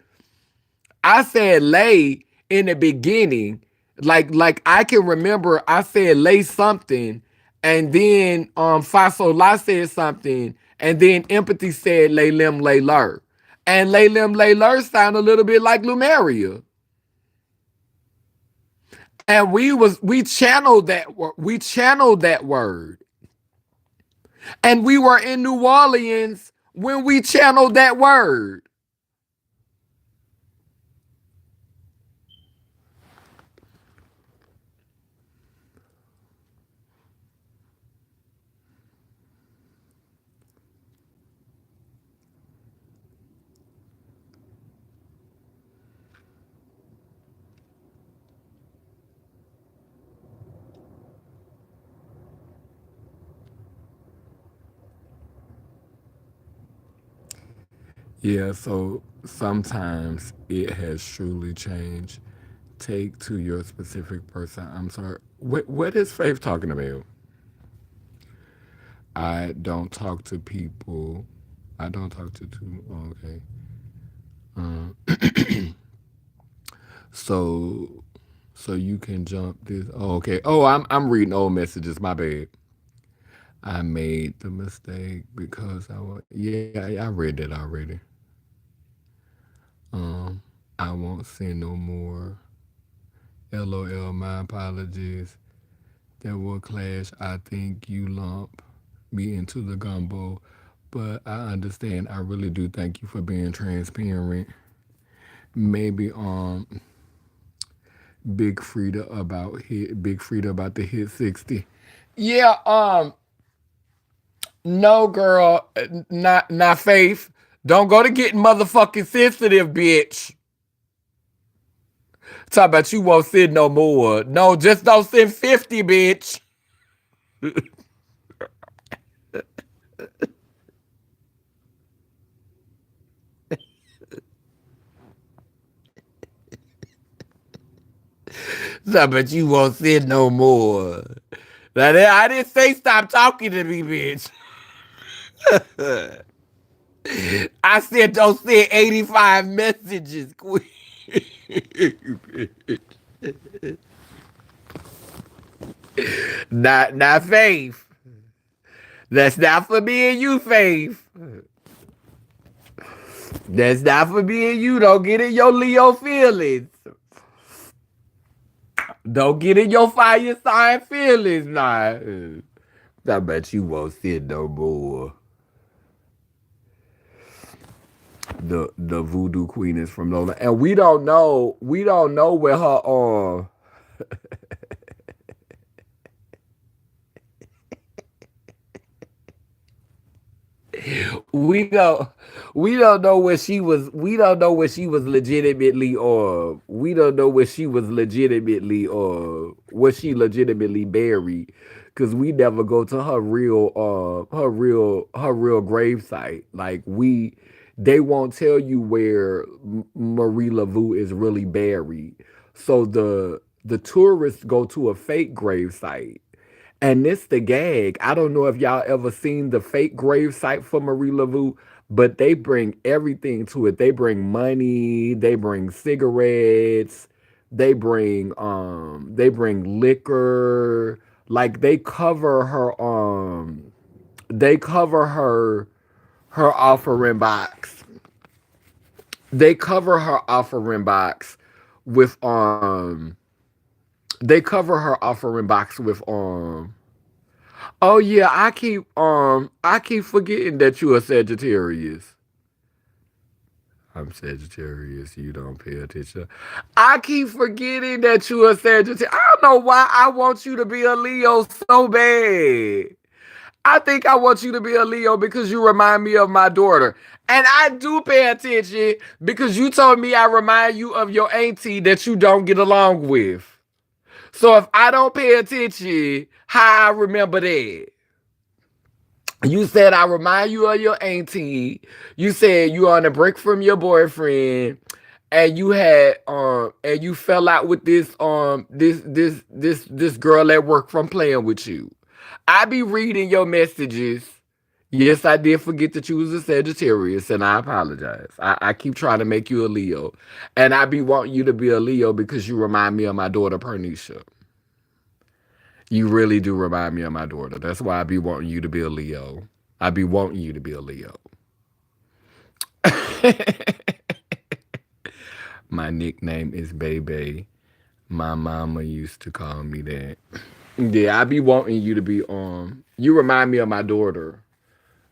in the beginning. Like I can remember I said lay something, and then Fasola said something, and then empathy said lay lim lay lur. And lay lim lay lur sound a little bit like Lumeria. And we channeled that word. And we were in New Orleans when we channeled that word. Yeah, so sometimes it has truly changed. Take to your specific person. I'm sorry. What is Faith talking about? I don't talk to people. I don't talk to two. Oh, okay. Um, so so you can jump this. Oh, okay. Oh, I'm reading old messages. My bad. I made the mistake because I was. Yeah, I read that already. Um, I won't send no more. LOL. My apologies. That will clash. I think you lump me into the gumbo, but I understand. I really do thank you for being transparent. Maybe Big Frida about the hit 60. Yeah, no girl, not Faith. Don't go to getting motherfucking sensitive, bitch. Talk about you won't send no more. No, just don't send 50, bitch. So, but you won't sit no more. Now, I didn't say stop talking to me, bitch. I said don't send 85 messages, queen. Not Faith. That's not for me and you, Faith. That's not for me and you. Don't get in your Leo feelings. Don't get in your fire sign feelings, nah. I bet you won't sit no more. The voodoo queen is from Lola, and we don't know where her we don't we don't know where she was we don't know where she was legitimately or we don't know where she was legitimately or where she legitimately buried because we never go to her real grave site. Like we they won't tell you where Marie Laveau is really buried. So the tourists go to a fake grave site, and this the gag. I don't know if y'all ever seen the fake grave site for Marie Laveau, but they bring everything to it. They bring money, they bring cigarettes, they bring liquor. Like they cover her offering box. They cover her offering box with they cover her offering box with oh yeah, I keep forgetting that you are Sagittarius. I'm Sagittarius. You don't pay attention. I keep forgetting that you are Sagittarius. I don't know why I want you to be a Leo so bad. I think I want you to be a Leo because you remind me of my daughter. And I do pay attention because you told me I remind you of your auntie that you don't get along with. So if I don't pay attention, how I remember that? You said I remind you of your auntie. You said you on a break from your boyfriend, and you fell out with this girl at work from playing with you. I be reading your messages. Yes, I did forget that you was a Sagittarius, and I apologize. I keep trying to make you a Leo, and I be wanting you to be a Leo because you remind me of my daughter Pernisha. You really do remind me of my daughter. That's why I be wanting you to be a Leo. I be wanting you to be a Leo. My nickname is Bebe. My mama used to call me that. Yeah, I be wanting you to be you remind me of my daughter.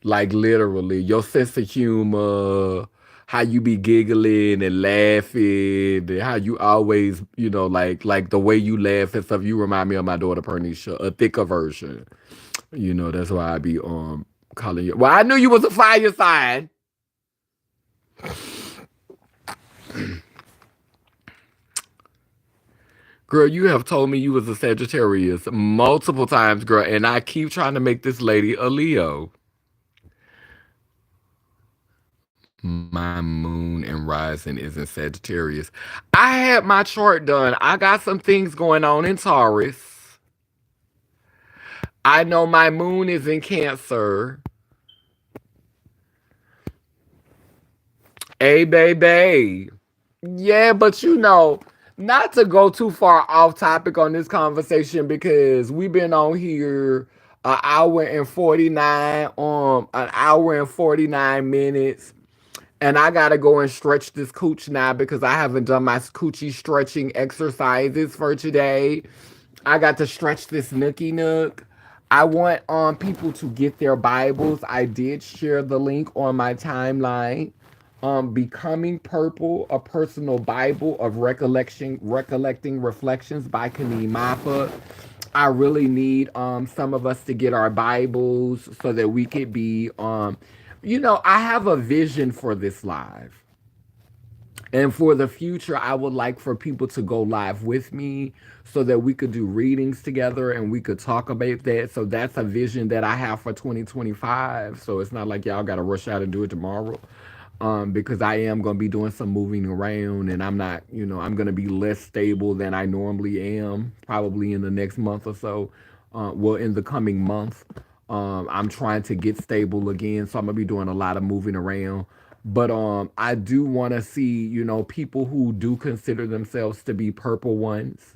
Like literally. Your sense of humor, how you be giggling and laughing, and how you always, like the way you laugh and stuff, you remind me of my daughter Pernisha, a thicker version. That's why I be calling you. Well, I knew you was a fire sign. Girl, you have told me you was a Sagittarius multiple times, girl, and I keep trying to make this lady a Leo. My moon and rising is in Sagittarius. I had my chart done. I got some things going on in Taurus. I know my moon is in Cancer. Hey, baby. Yeah, but not to go too far off topic on this conversation because we've been on here an hour and 49 minutes. And I gotta go and stretch this cooch now because I haven't done my coochie stretching exercises for today. I got to stretch this nookie nook. I want people to get their Bibles. I did share the link on my timeline. Becoming Purple, a personal Bible of recollecting reflections by Kaneem Mappa. I really need some of us to get our Bibles so that we could be I have a vision for this live. And for the future, I would like for people to go live with me so that we could do readings together and we could talk about that. So that's a vision that I have for 2025. So it's not like y'all got to rush out and do it tomorrow. Because I am going to be doing some moving around and I'm not, I'm going to be less stable than I normally am, probably in the next month or so. Well, in the coming month. I'm trying to get stable again, so I'm gonna be doing a lot of moving around. But I do want to see, people who do consider themselves to be purple ones,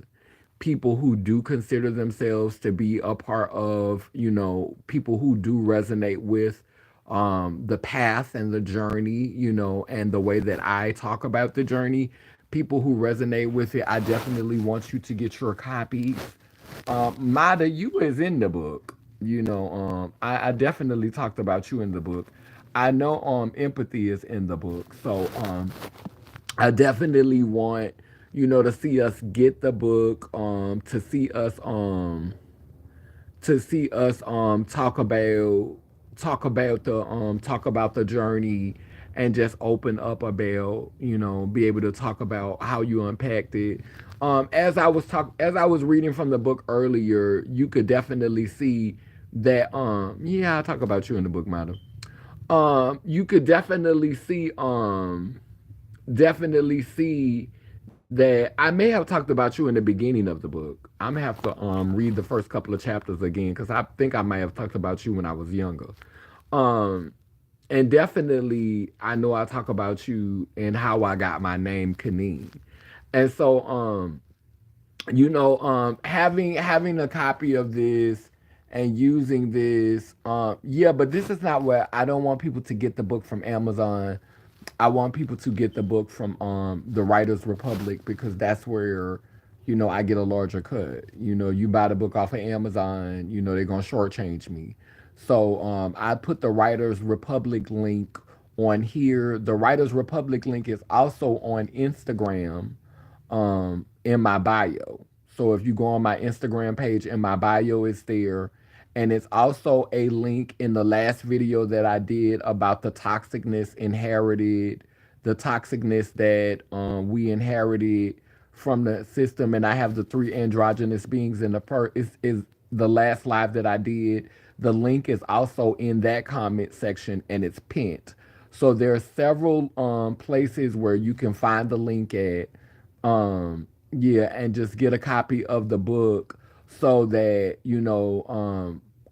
people who do consider themselves to be a part of, people who do resonate with the path and the journey, and the way that I talk about the journey. People who resonate with it, I definitely want you to get your copies. Mada, you is in the book. I definitely talked about you in the book. I know empathy is in the book. So I definitely want, to see us get the book, to see us talk about the journey and just open up about, be able to talk about how you unpacked it. As I was reading from the book earlier, you could definitely see that yeah, I talk about you in the book, madam. You could definitely see that I may have talked about you in the beginning of the book. I'm gonna have to read the first couple of chapters again because I think I might have talked about you when I was younger. Um, and definitely, I know I talk about you and how I got my name, Kaneen. And so, having a copy of this and using this, yeah, but this is not where I don't want people to get the book from Amazon. I want people to get the book from the Writers Republic because that's where, I get a larger cut. You buy the book off of Amazon, they're gonna shortchange me. So I put the Writers Republic link on here. The Writers Republic link is also on Instagram, in my bio. So if you go on my Instagram page, in my bio, it's there. And it's also a link in the last video that I did about the toxicness that we inherited from the system. And I have the three androgynous beings in the is the last live that I did. The link is also in that comment section and it's pinned. So there are several places where you can find the link at. Yeah, and just get a copy of the book so that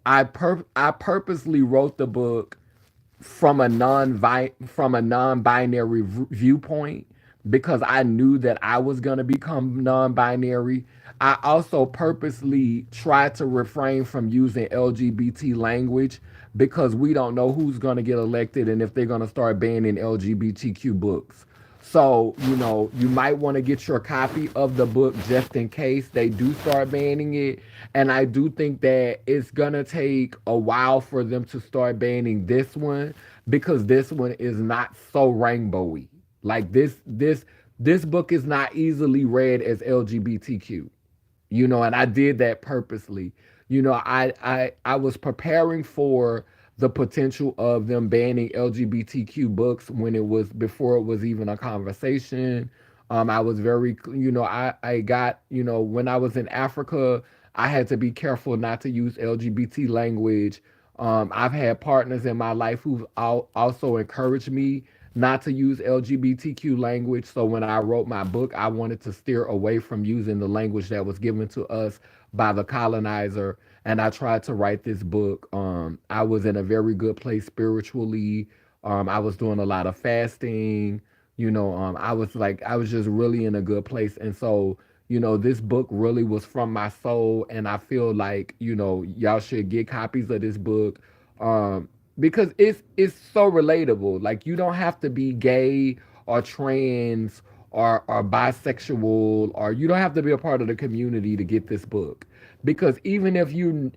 I purposely wrote the book from a non-binary viewpoint because I knew that I was going to become non-binary. I also purposely tried to refrain from using LGBT language because we don't know who's going to get elected and if they're going to start banning LGBTQ books. So, you might want to get your copy of the book just in case they do start banning it. And I do think that it's going to take a while for them to start banning this one because this one is not so rainbowy. Like this book is not easily read as LGBTQ, and I did that purposely. I was preparing for the potential of them banning LGBTQ books when it was before it was even a conversation. I was very, I got, when I was in Africa, I had to be careful not to use LGBT language. I've had partners in my life who've also encouraged me not to use LGBTQ language. So when I wrote my book, I wanted to steer away from using the language that was given to us by the colonizer. And I tried to write this book. I was in a very good place spiritually. I was doing a lot of fasting. I was just really in a good place. And so, this book really was from my soul. And I feel like, y'all should get copies of this book. Um, because it's so relatable. Like you don't have to be gay or trans or bisexual or you don't have to be a part of the community to get this book. Because even if you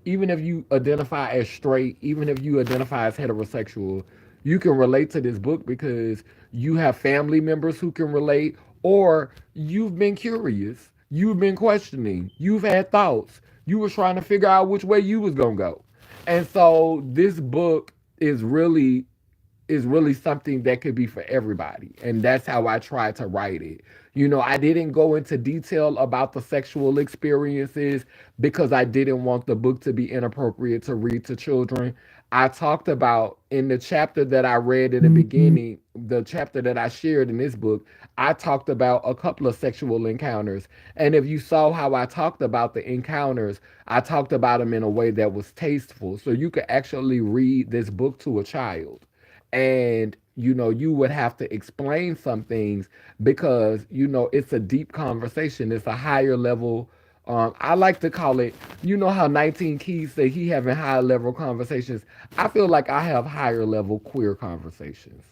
identify as straight, even if you identify as heterosexual, you can relate to this book because you have family members who can relate or you've been curious, you've been questioning, you've had thoughts, you were trying to figure out which way you was going to go. And so this book is really is really something that could be for everybody. And that's how I tried to write it. I didn't go into detail about the sexual experiences because I didn't want the book to be inappropriate to read to children. I talked about in the chapter that I read in the beginning, the chapter that I shared in this book, I talked about a couple of sexual encounters. And if you saw how I talked about the encounters, I talked about them in a way that was tasteful. So you could actually read this book to a child and you would have to explain some things because it's a deep conversation. It's a higher level. I like to call it, how 19 Keys say he having higher level conversations. I feel like I have higher level queer conversations.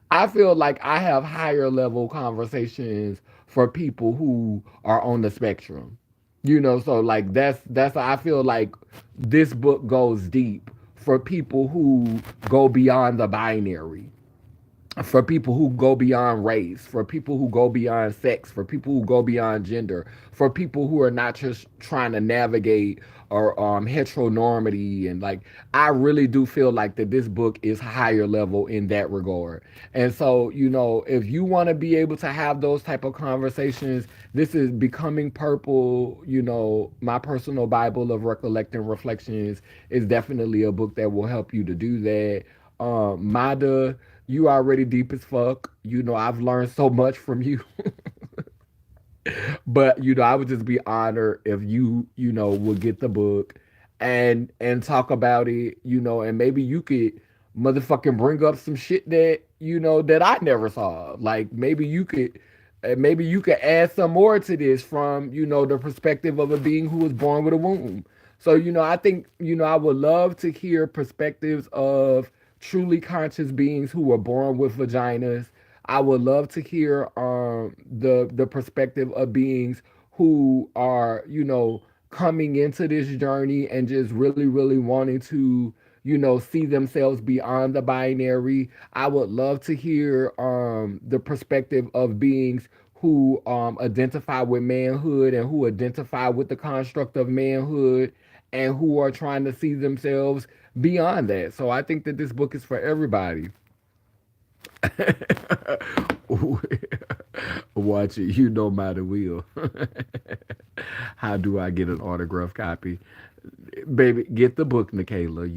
I feel like I have higher level conversations for people who are on the spectrum. So like that's I feel like this book goes deep for people who go beyond the binary, for people who go beyond race, for people who go beyond sex, for people who go beyond gender, for people who are not just trying to navigate or heteronormity. And like I really do feel like that this book is higher level in that regard. And so if you want to be able to have those type of conversations, this is Becoming Purple. My personal Bible of recollecting reflections is definitely a book that will help you to do that. Mada, you already deep as fuck. I've learned so much from you. But I would just be honored if you would get the book and talk about it, and maybe you could motherfucking bring up some shit that that I never saw. Like maybe you could add some more to this from the perspective of a being who was born with a womb. So I think I would love to hear perspectives of truly conscious beings who were born with vaginas. I would love to hear the perspective of beings who are coming into this journey and just really really wanting to see themselves beyond the binary. I would love to hear the perspective of beings who identify with manhood and who identify with the construct of manhood and who are trying to see themselves beyond that. So I think that this book is for everybody. Watch it. Matter will. How do I get an autograph copy? Baby, get the book, Nikayla.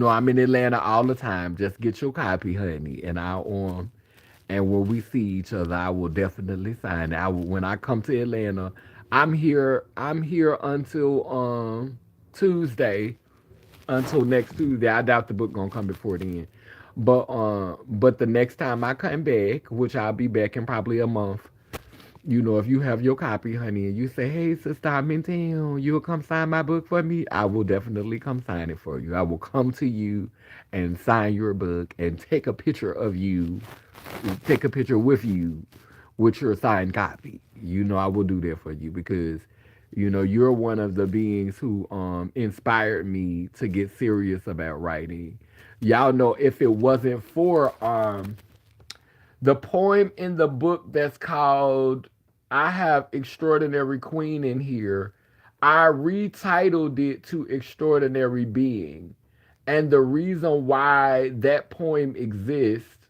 I'm in Atlanta all the time. Just get your copy, honey, and and when we see each other, I will definitely sign it. When I come to Atlanta, I'm here. I'm here until Tuesday, until next Tuesday. I doubt the book gonna come before then. But the next time I come back, which I'll be back in probably a month, if you have your copy, honey, and you say, "Hey, sister, I'm in town. You'll come sign my book for me." I will definitely come sign it for you. I will come to you and sign your book and take a picture of you, take a picture with you, with your signed copy. I will do that for you because you're one of the beings who inspired me to get serious about writing. Y'all know if it wasn't for the poem in the book that's called I Have Extraordinary Queen in here, I retitled it to Extraordinary Being. And the reason why that poem exists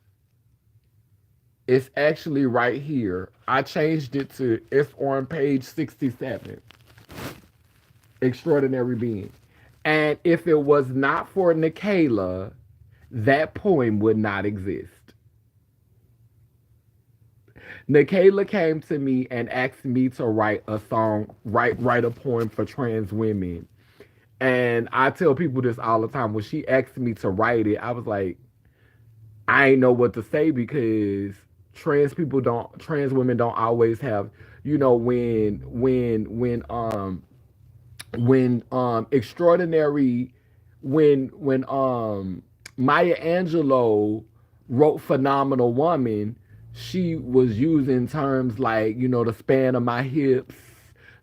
is actually right here. I changed it to, it's on page 67, Extraordinary Being. And if it was not for Nikayla, that poem would not exist. Nikayla came to me and asked me to write a song, write a poem for trans women. And I tell people this all the time. When she asked me to write it, I was like, I ain't know what to say because trans women don't always have, when extraordinary when Maya Angelou wrote Phenomenal Woman, she was using terms like, the span of my hips,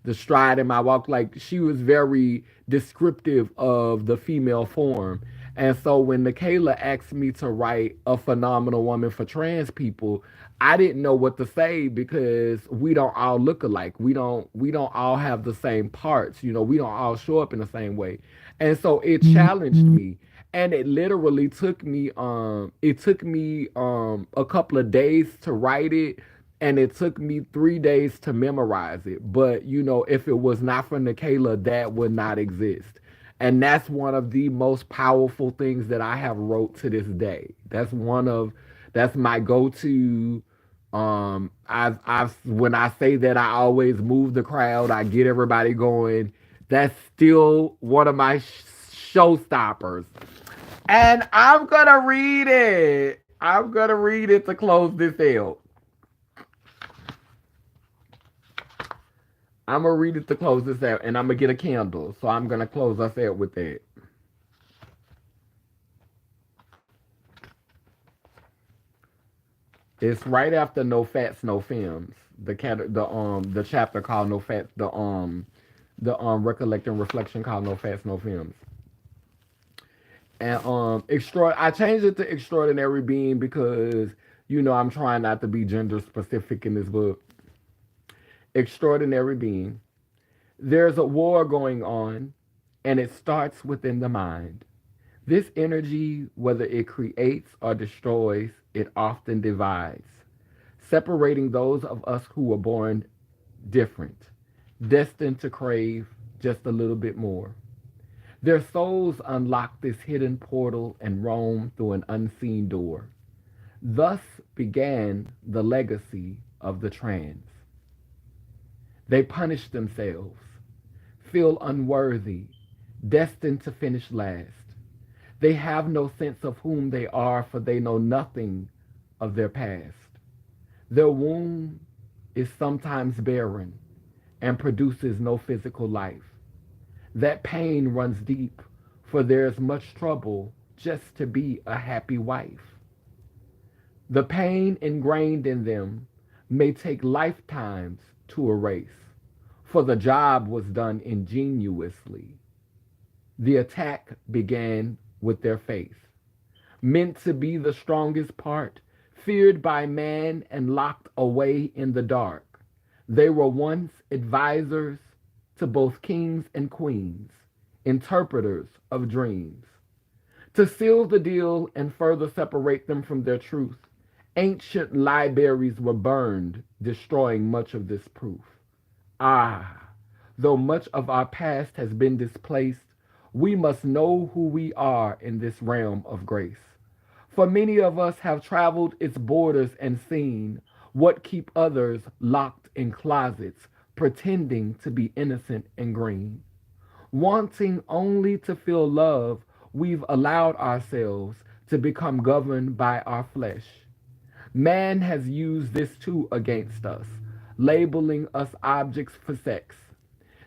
the stride in my walk. Like she was very descriptive of the female form. And so when Nikayla asked me to write a phenomenal woman for trans people, I didn't know what to say because we don't all look alike. We don't all have the same parts. We don't all show up in the same way. And so it challenged me. And it literally took me a couple of days to write it, and it took me 3 days to memorize it. But you know, if it was not for Nikayla, that would not exist. And that's one of the most powerful things that I have wrote to this day. That's my go-to. I've when I say that, I always move the crowd, I get everybody going. That's still one of my showstoppers. And I'm gonna read it. I'm gonna read it to close this out. I'm gonna read it to close this out, and I'm gonna get a candle. So I'm gonna close us out with that. It's right after No Fats, No Films. The chapter called No Fats, the recollecting reflection called No Fats, No Films. And I changed it to extraordinary being because I'm trying not to be gender specific in this book. Extraordinary being. There's a war going on, and it starts within the mind. This energy, whether it creates or destroys, it often divides, separating those of us who were born different, destined to crave just a little bit more. Their souls unlock this hidden portal and roam through an unseen door. Thus began the legacy of the trans. They punish themselves, feel unworthy, destined to finish last. They have no sense of whom they are, for they know nothing of their past. Their womb is sometimes barren and produces no physical life. That pain runs deep, for there's much trouble just to be a happy wife. The pain ingrained in them may take lifetimes to erase, for the job was done ingenuously. The attack began with their faith, meant to be the strongest part, feared by man and locked away in the dark. They were once advisors to both kings and queens, interpreters of dreams. To seal the deal and further separate them from their truth, ancient libraries were burned, destroying much of this proof. Ah, though much of our past has been displaced, we must know who we are in this realm of grace. For many of us have traveled its borders and seen what keep others locked in closets, pretending to be innocent and green. Wanting only to feel love, we've allowed ourselves to become governed by our flesh. Man has used this too against us, labeling us objects for sex.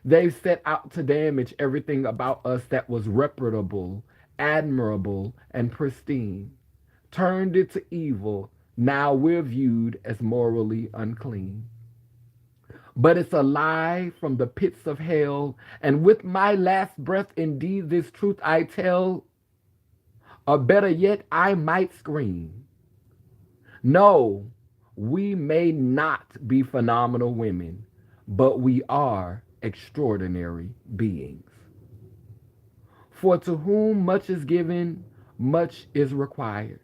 They set out to damage everything about us that was reputable, admirable, and pristine. Turned it to evil, now we're viewed as morally unclean. But it's a lie from the pits of hell, and with my last breath, indeed, this truth I tell, or better yet, I might scream. No, we may not be phenomenal women, but we are extraordinary beings. For to whom much is given, much is required.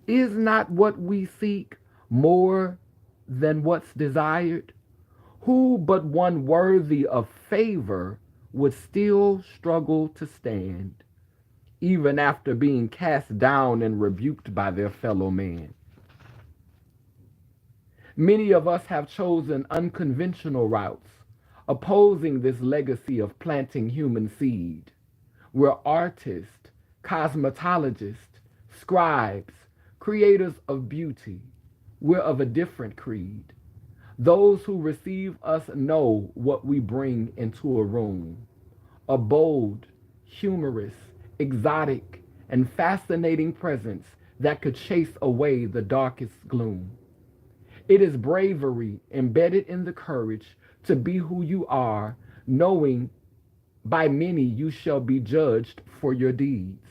Is not what we seek more than what's desired? Who but one worthy of favor would still struggle to stand, even after being cast down and rebuked by their fellow man? Many of us have chosen unconventional routes, opposing this legacy of planting human seed. We're artists, cosmetologists, scribes, creators of beauty. We're of a different creed. Those who receive us know what we bring into a room: a bold, humorous, exotic, and fascinating presence that could chase away the darkest gloom. It is bravery embedded in the courage to be who you are, knowing by many you shall be judged for your deeds.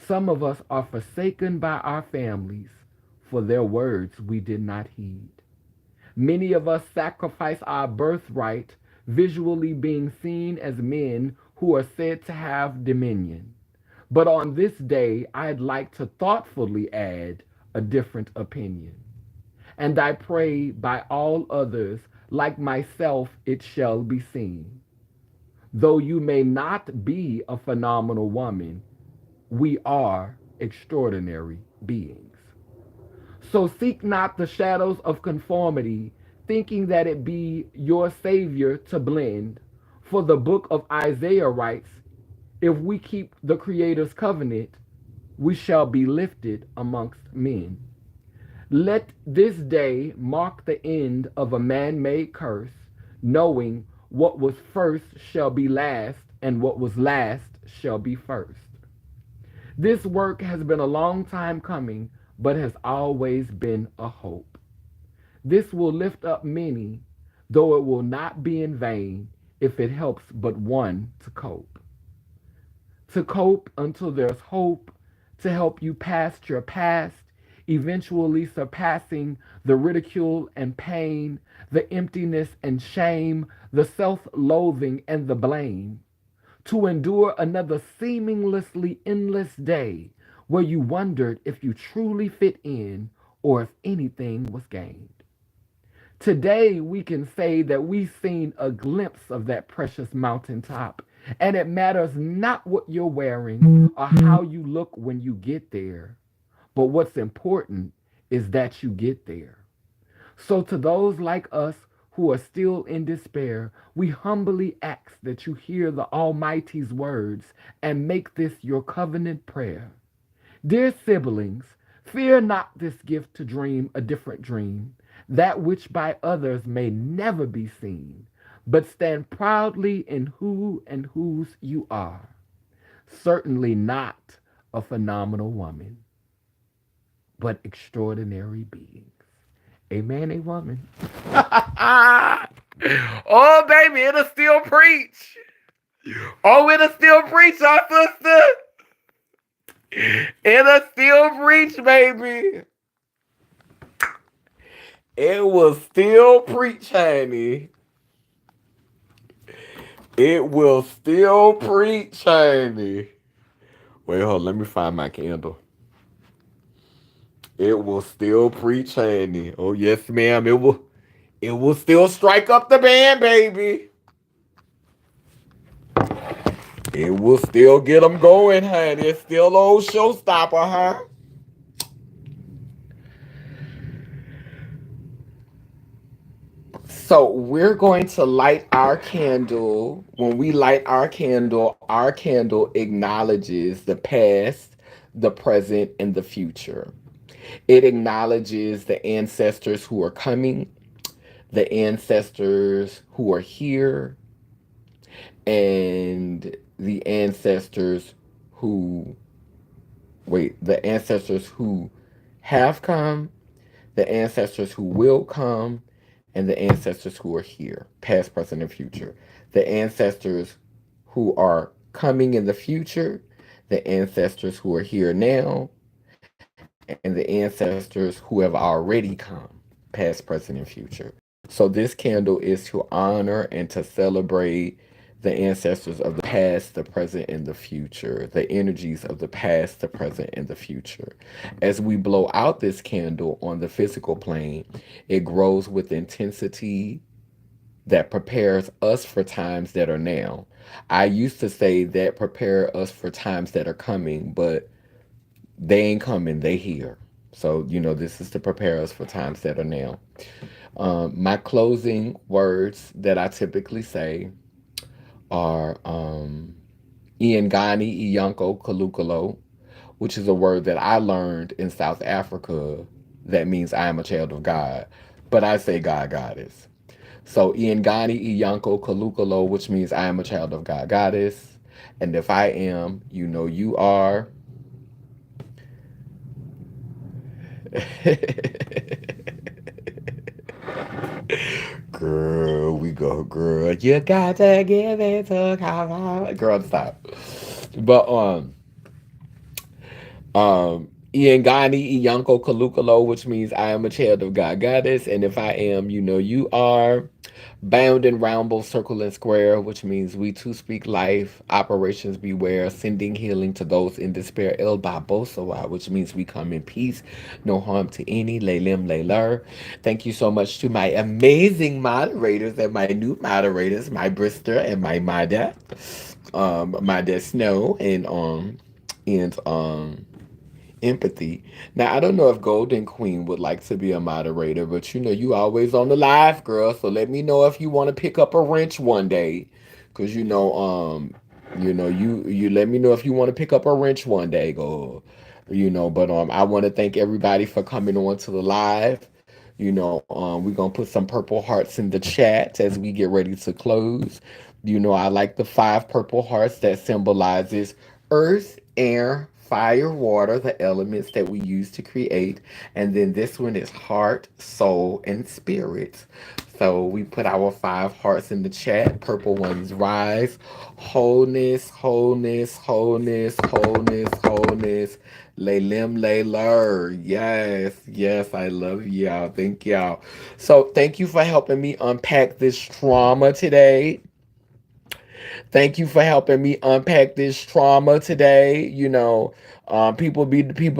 Some of us are forsaken by our families for their words we did not heed. Many of us sacrifice our birthright, visually being seen as men who are said to have dominion. But on this day, I'd like to thoughtfully add a different opinion. And I pray by all others, like myself, it shall be seen. Though you may not be a phenomenal woman, we are extraordinary beings. So seek not the shadows of conformity, thinking that it be your savior to blend. For the book of Isaiah writes, if we keep the Creator's covenant, we shall be lifted amongst men. Let this day mark the end of a man made curse, knowing what was first shall be last, and what was last shall be first. This work has been a long time coming, but has always been a hope. This will lift up many, though it will not be in vain if it helps but one to cope. To cope until there's hope, to help you past your past, eventually surpassing the ridicule and pain, the emptiness and shame, the self loathing and the blame. To endure another seemingly endless day where you wondered if you truly fit in or if anything was gained. Today, we can say that we've seen a glimpse of that precious mountaintop, and it matters not what you're wearing or how you look when you get there, but what's important is that you get there. So, to those like us who are still in despair, we humbly ask that you hear the Almighty's words and make this your covenant prayer. Dear siblings, fear not this gift to dream a different dream, that which by others may never be seen, but stand proudly in who and whose you are. Certainly not a phenomenal woman, but extraordinary beings. A man, a woman. Oh, baby, it'll still preach. Oh, it'll still preach, our sister. It'll still preach, baby. It will still preach, honey. It will still preach, honey. Wait, hold on, let me find my candle. It will still preach, honey. Oh yes, ma'am. It will still strike up the band, baby. It will still get them going, honey. It's still old showstopper, huh? So we're going to light our candle. When we light our candle acknowledges the past, the present, and the future. It acknowledges the ancestors who are coming, the ancestors who are here, and the ancestors who, the ancestors who have come, the ancestors who will come, and the ancestors who are here, past, present, and future. The ancestors who are coming in the future, the ancestors who are here now, and the ancestors who have already come, past, present, and future. So this candle is to honor and to celebrate the ancestors of the past, the present, and the future, the energies of the past, the present, and the future. As we blow out this candle on the physical plane, it grows with intensity that prepares us for times that are now. I used to say that prepare us for times that are coming, but they ain't coming, they here. So, this is to prepare us for times that are now. My closing words that I typically say are Iangani Iyanko Kalukalo, which is a word that I learned in South Africa that means I am a child of God. But I say God, Goddess. So Iangani Iyanko Kalukalo, which means I am a child of God, Goddess. And if I am, you are. Girl, we go, girl. You got to give it to God. Girl, stop. But Iangani Iyanko Kalukalo, which means I am a child of God, Goddess, and if I am, you are. Bound and round, both circle and square, which means we too speak life. Operations beware, sending healing to those in despair. El Babosawa, which means we come in peace, no harm to any. Lay lim, lay lur. Thank you so much to my amazing moderators and my new moderators, my Brister and my Mada, Mada Snow and empathy. Now I don't know if Golden Queen would like to be a moderator, but you always on the live, girl. So let me know if you want to pick up a wrench one day, cause you let me know if you want to pick up a wrench one day, go. But I want to thank everybody for coming on to the live. We're gonna put some purple hearts in the chat as we get ready to close. I like the five purple hearts that symbolizes earth, air, fire, water, the elements that we use to create. And then this one is heart, soul, and spirit. So we put our five hearts in the chat. Purple ones rise, wholeness, wholeness, wholeness, wholeness, wholeness. Lay lim, lay lur. Yes, yes, I love y'all. Thank y'all. So thank you for helping me unpack this trauma today. Thank you for helping me unpack this trauma today. People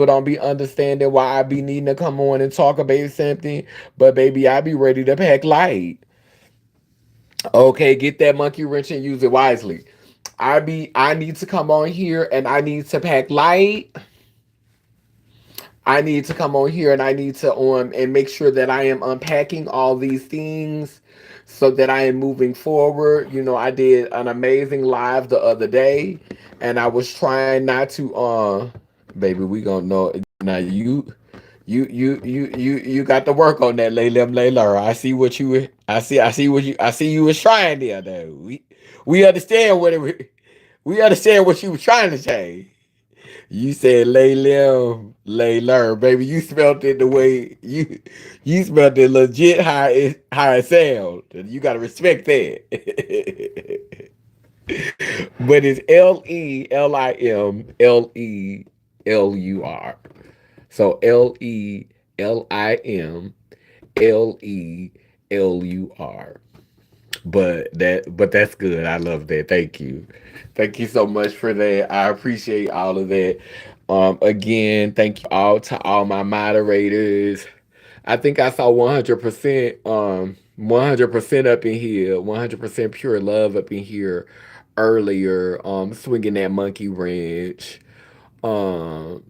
don't be understanding why I be needing to come on and talk about something, but baby, I be ready to pack light. Okay, get that monkey wrench and use it wisely. I need to come on here and I need to pack light. I need to come on here and I need to and make sure that I am unpacking all these things so that I am moving forward. I did an amazing live the other day and I was trying not to baby, we gonna know now you got to work on that Laylim Layla. I see you was trying there though. We understand we understand what you was trying to say. You said lay lim, lay learn, baby. You spelled it the way you spelled it legit how it sounds. You gotta respect that. But it's LeLimLur. So LeLimLur. But that's good. I love that. Thank you. Thank you so much for that. I appreciate all of that. Again, thank you all to all my moderators. I think I saw 100% up in here, 100% pure love up in here earlier, swinging that monkey wrench.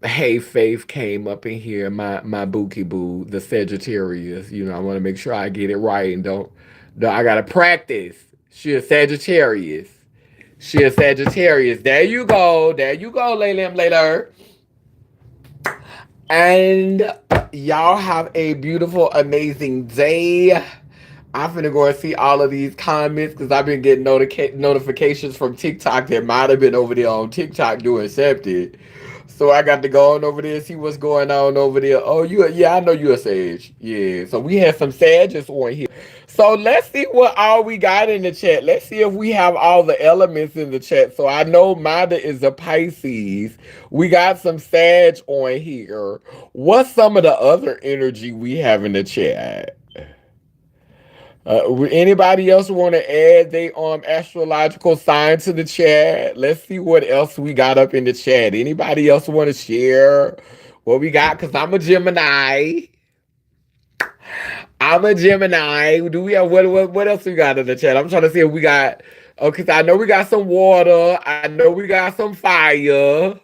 Hey Faith came up in here, my bookie boo, the Sagittarius. I want to make sure I get it right and don't I gotta practice. She a Sagittarius. She a Sagittarius. There you go. There you go, Laylim later. And y'all have a beautiful, amazing day. I'm finna go and see all of these comments because I've been getting notifications from TikTok that might have been over there on TikTok doing accepted. So I got to go on over there and see what's going on over there. Oh, yeah, I know you're a Sage. Yeah, so we had some Sages on here. So let's see what all we got in the chat. Let's see if we have all the elements in the chat. So I know Mada is a Pisces. We got some Sag on here. What's some of the other energy we have in the chat? Anybody else want to add their astrological sign to the chat? Let's see what else we got up in the chat. Anybody else want to share what we got? Because I'm a Gemini. I'm a Gemini. Do we have what else we got in the chat? I'm trying to see if we got. Oh, because I know we got some water. I know we got some fire.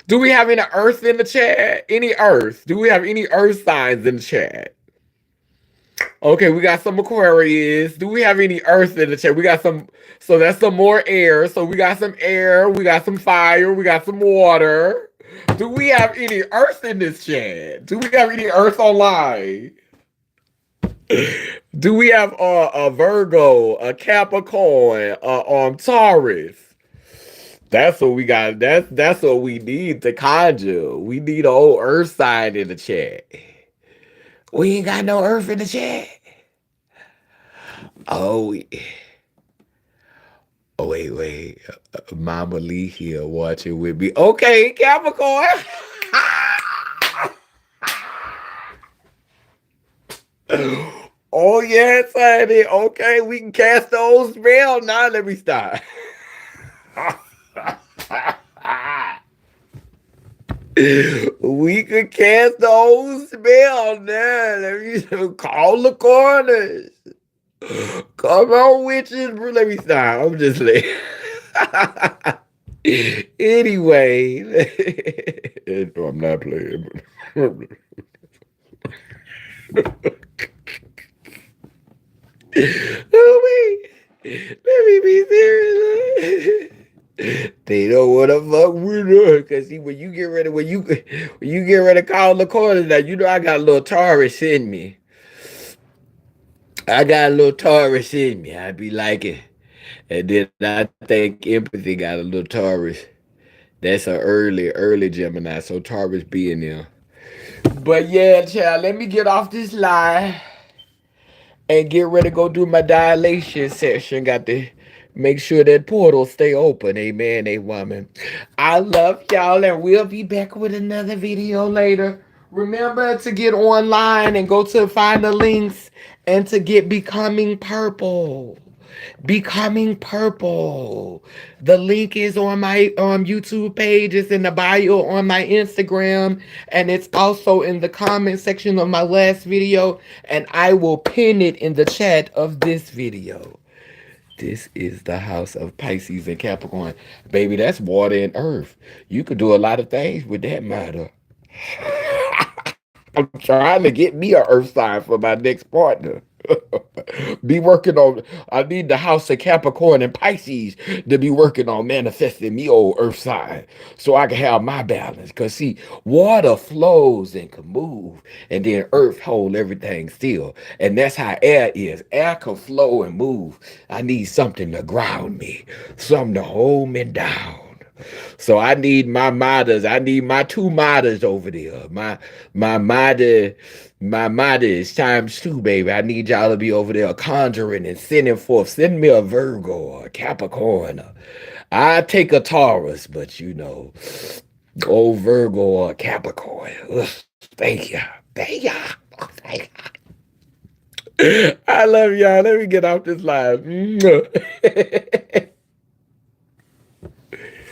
Do we have any earth in the chat? Any earth? Do we have any earth signs in the chat? Okay, we got some Aquarius. Do we have any earth in the chat? We got some, so that's some more air. So we got some air, we got some fire, we got some water. Do we have any earth in this chat? Do we have any earth online? Do we have a Virgo, a Capricorn, Taurus? That's what we got. That's what we need to conjure. We need a whole earth sign in the chat. We ain't got no earth in the chat. Oh, wait. Mama Lee here watching with me. Okay, Capricorn. Oh yes, honey. Okay, we can cast those spell. Now let me start. We could cast the whole spell now. Let me call the corners. Come on, witches. Let me stop. I'm just like. Anyway, I'm not playing. Oh wait, let me be serious. They know what the fuck we're doing. Cause see, when you get ready to call the corners, now you know I got a little Taurus in me. I got a little Taurus in me. I be like it. And then I think empathy got a little Taurus. That's an early Gemini, so Taurus be in there. But yeah, child, let me get off this line and get ready to go do my dilation session. Got to make sure that portal stay open. Amen, a woman. I love y'all, and we'll be back with another video later. Remember to get online and go to find the links and to get Becoming Purple. Becoming Purple. The link is on my YouTube page. It's in the bio on my Instagram. And it's also in the comment section of my last video. And I will pin it in the chat of this video. This is the house of Pisces and Capricorn. Baby, that's water and earth. You could do a lot of things with that matter. I'm trying to get me a earth sign for my next partner. Be working on. I need the house of Capricorn and Pisces to be working on manifesting me old earth sign so I can have my balance. Cause see, water flows and can move, and then earth hold everything still. And that's how air is. Air can flow and move. I need something to ground me, something to hold me down. So I need my mothers. I need my two mothers over there. My mother, my mother is times two, baby. I need y'all to be over there conjuring and sending forth. Send me a Virgo or a Capricorn. I take a Taurus, but you know, old Virgo or Capricorn. Ugh, thank you. Thank you. Thank you. I love y'all. Let me get off this live.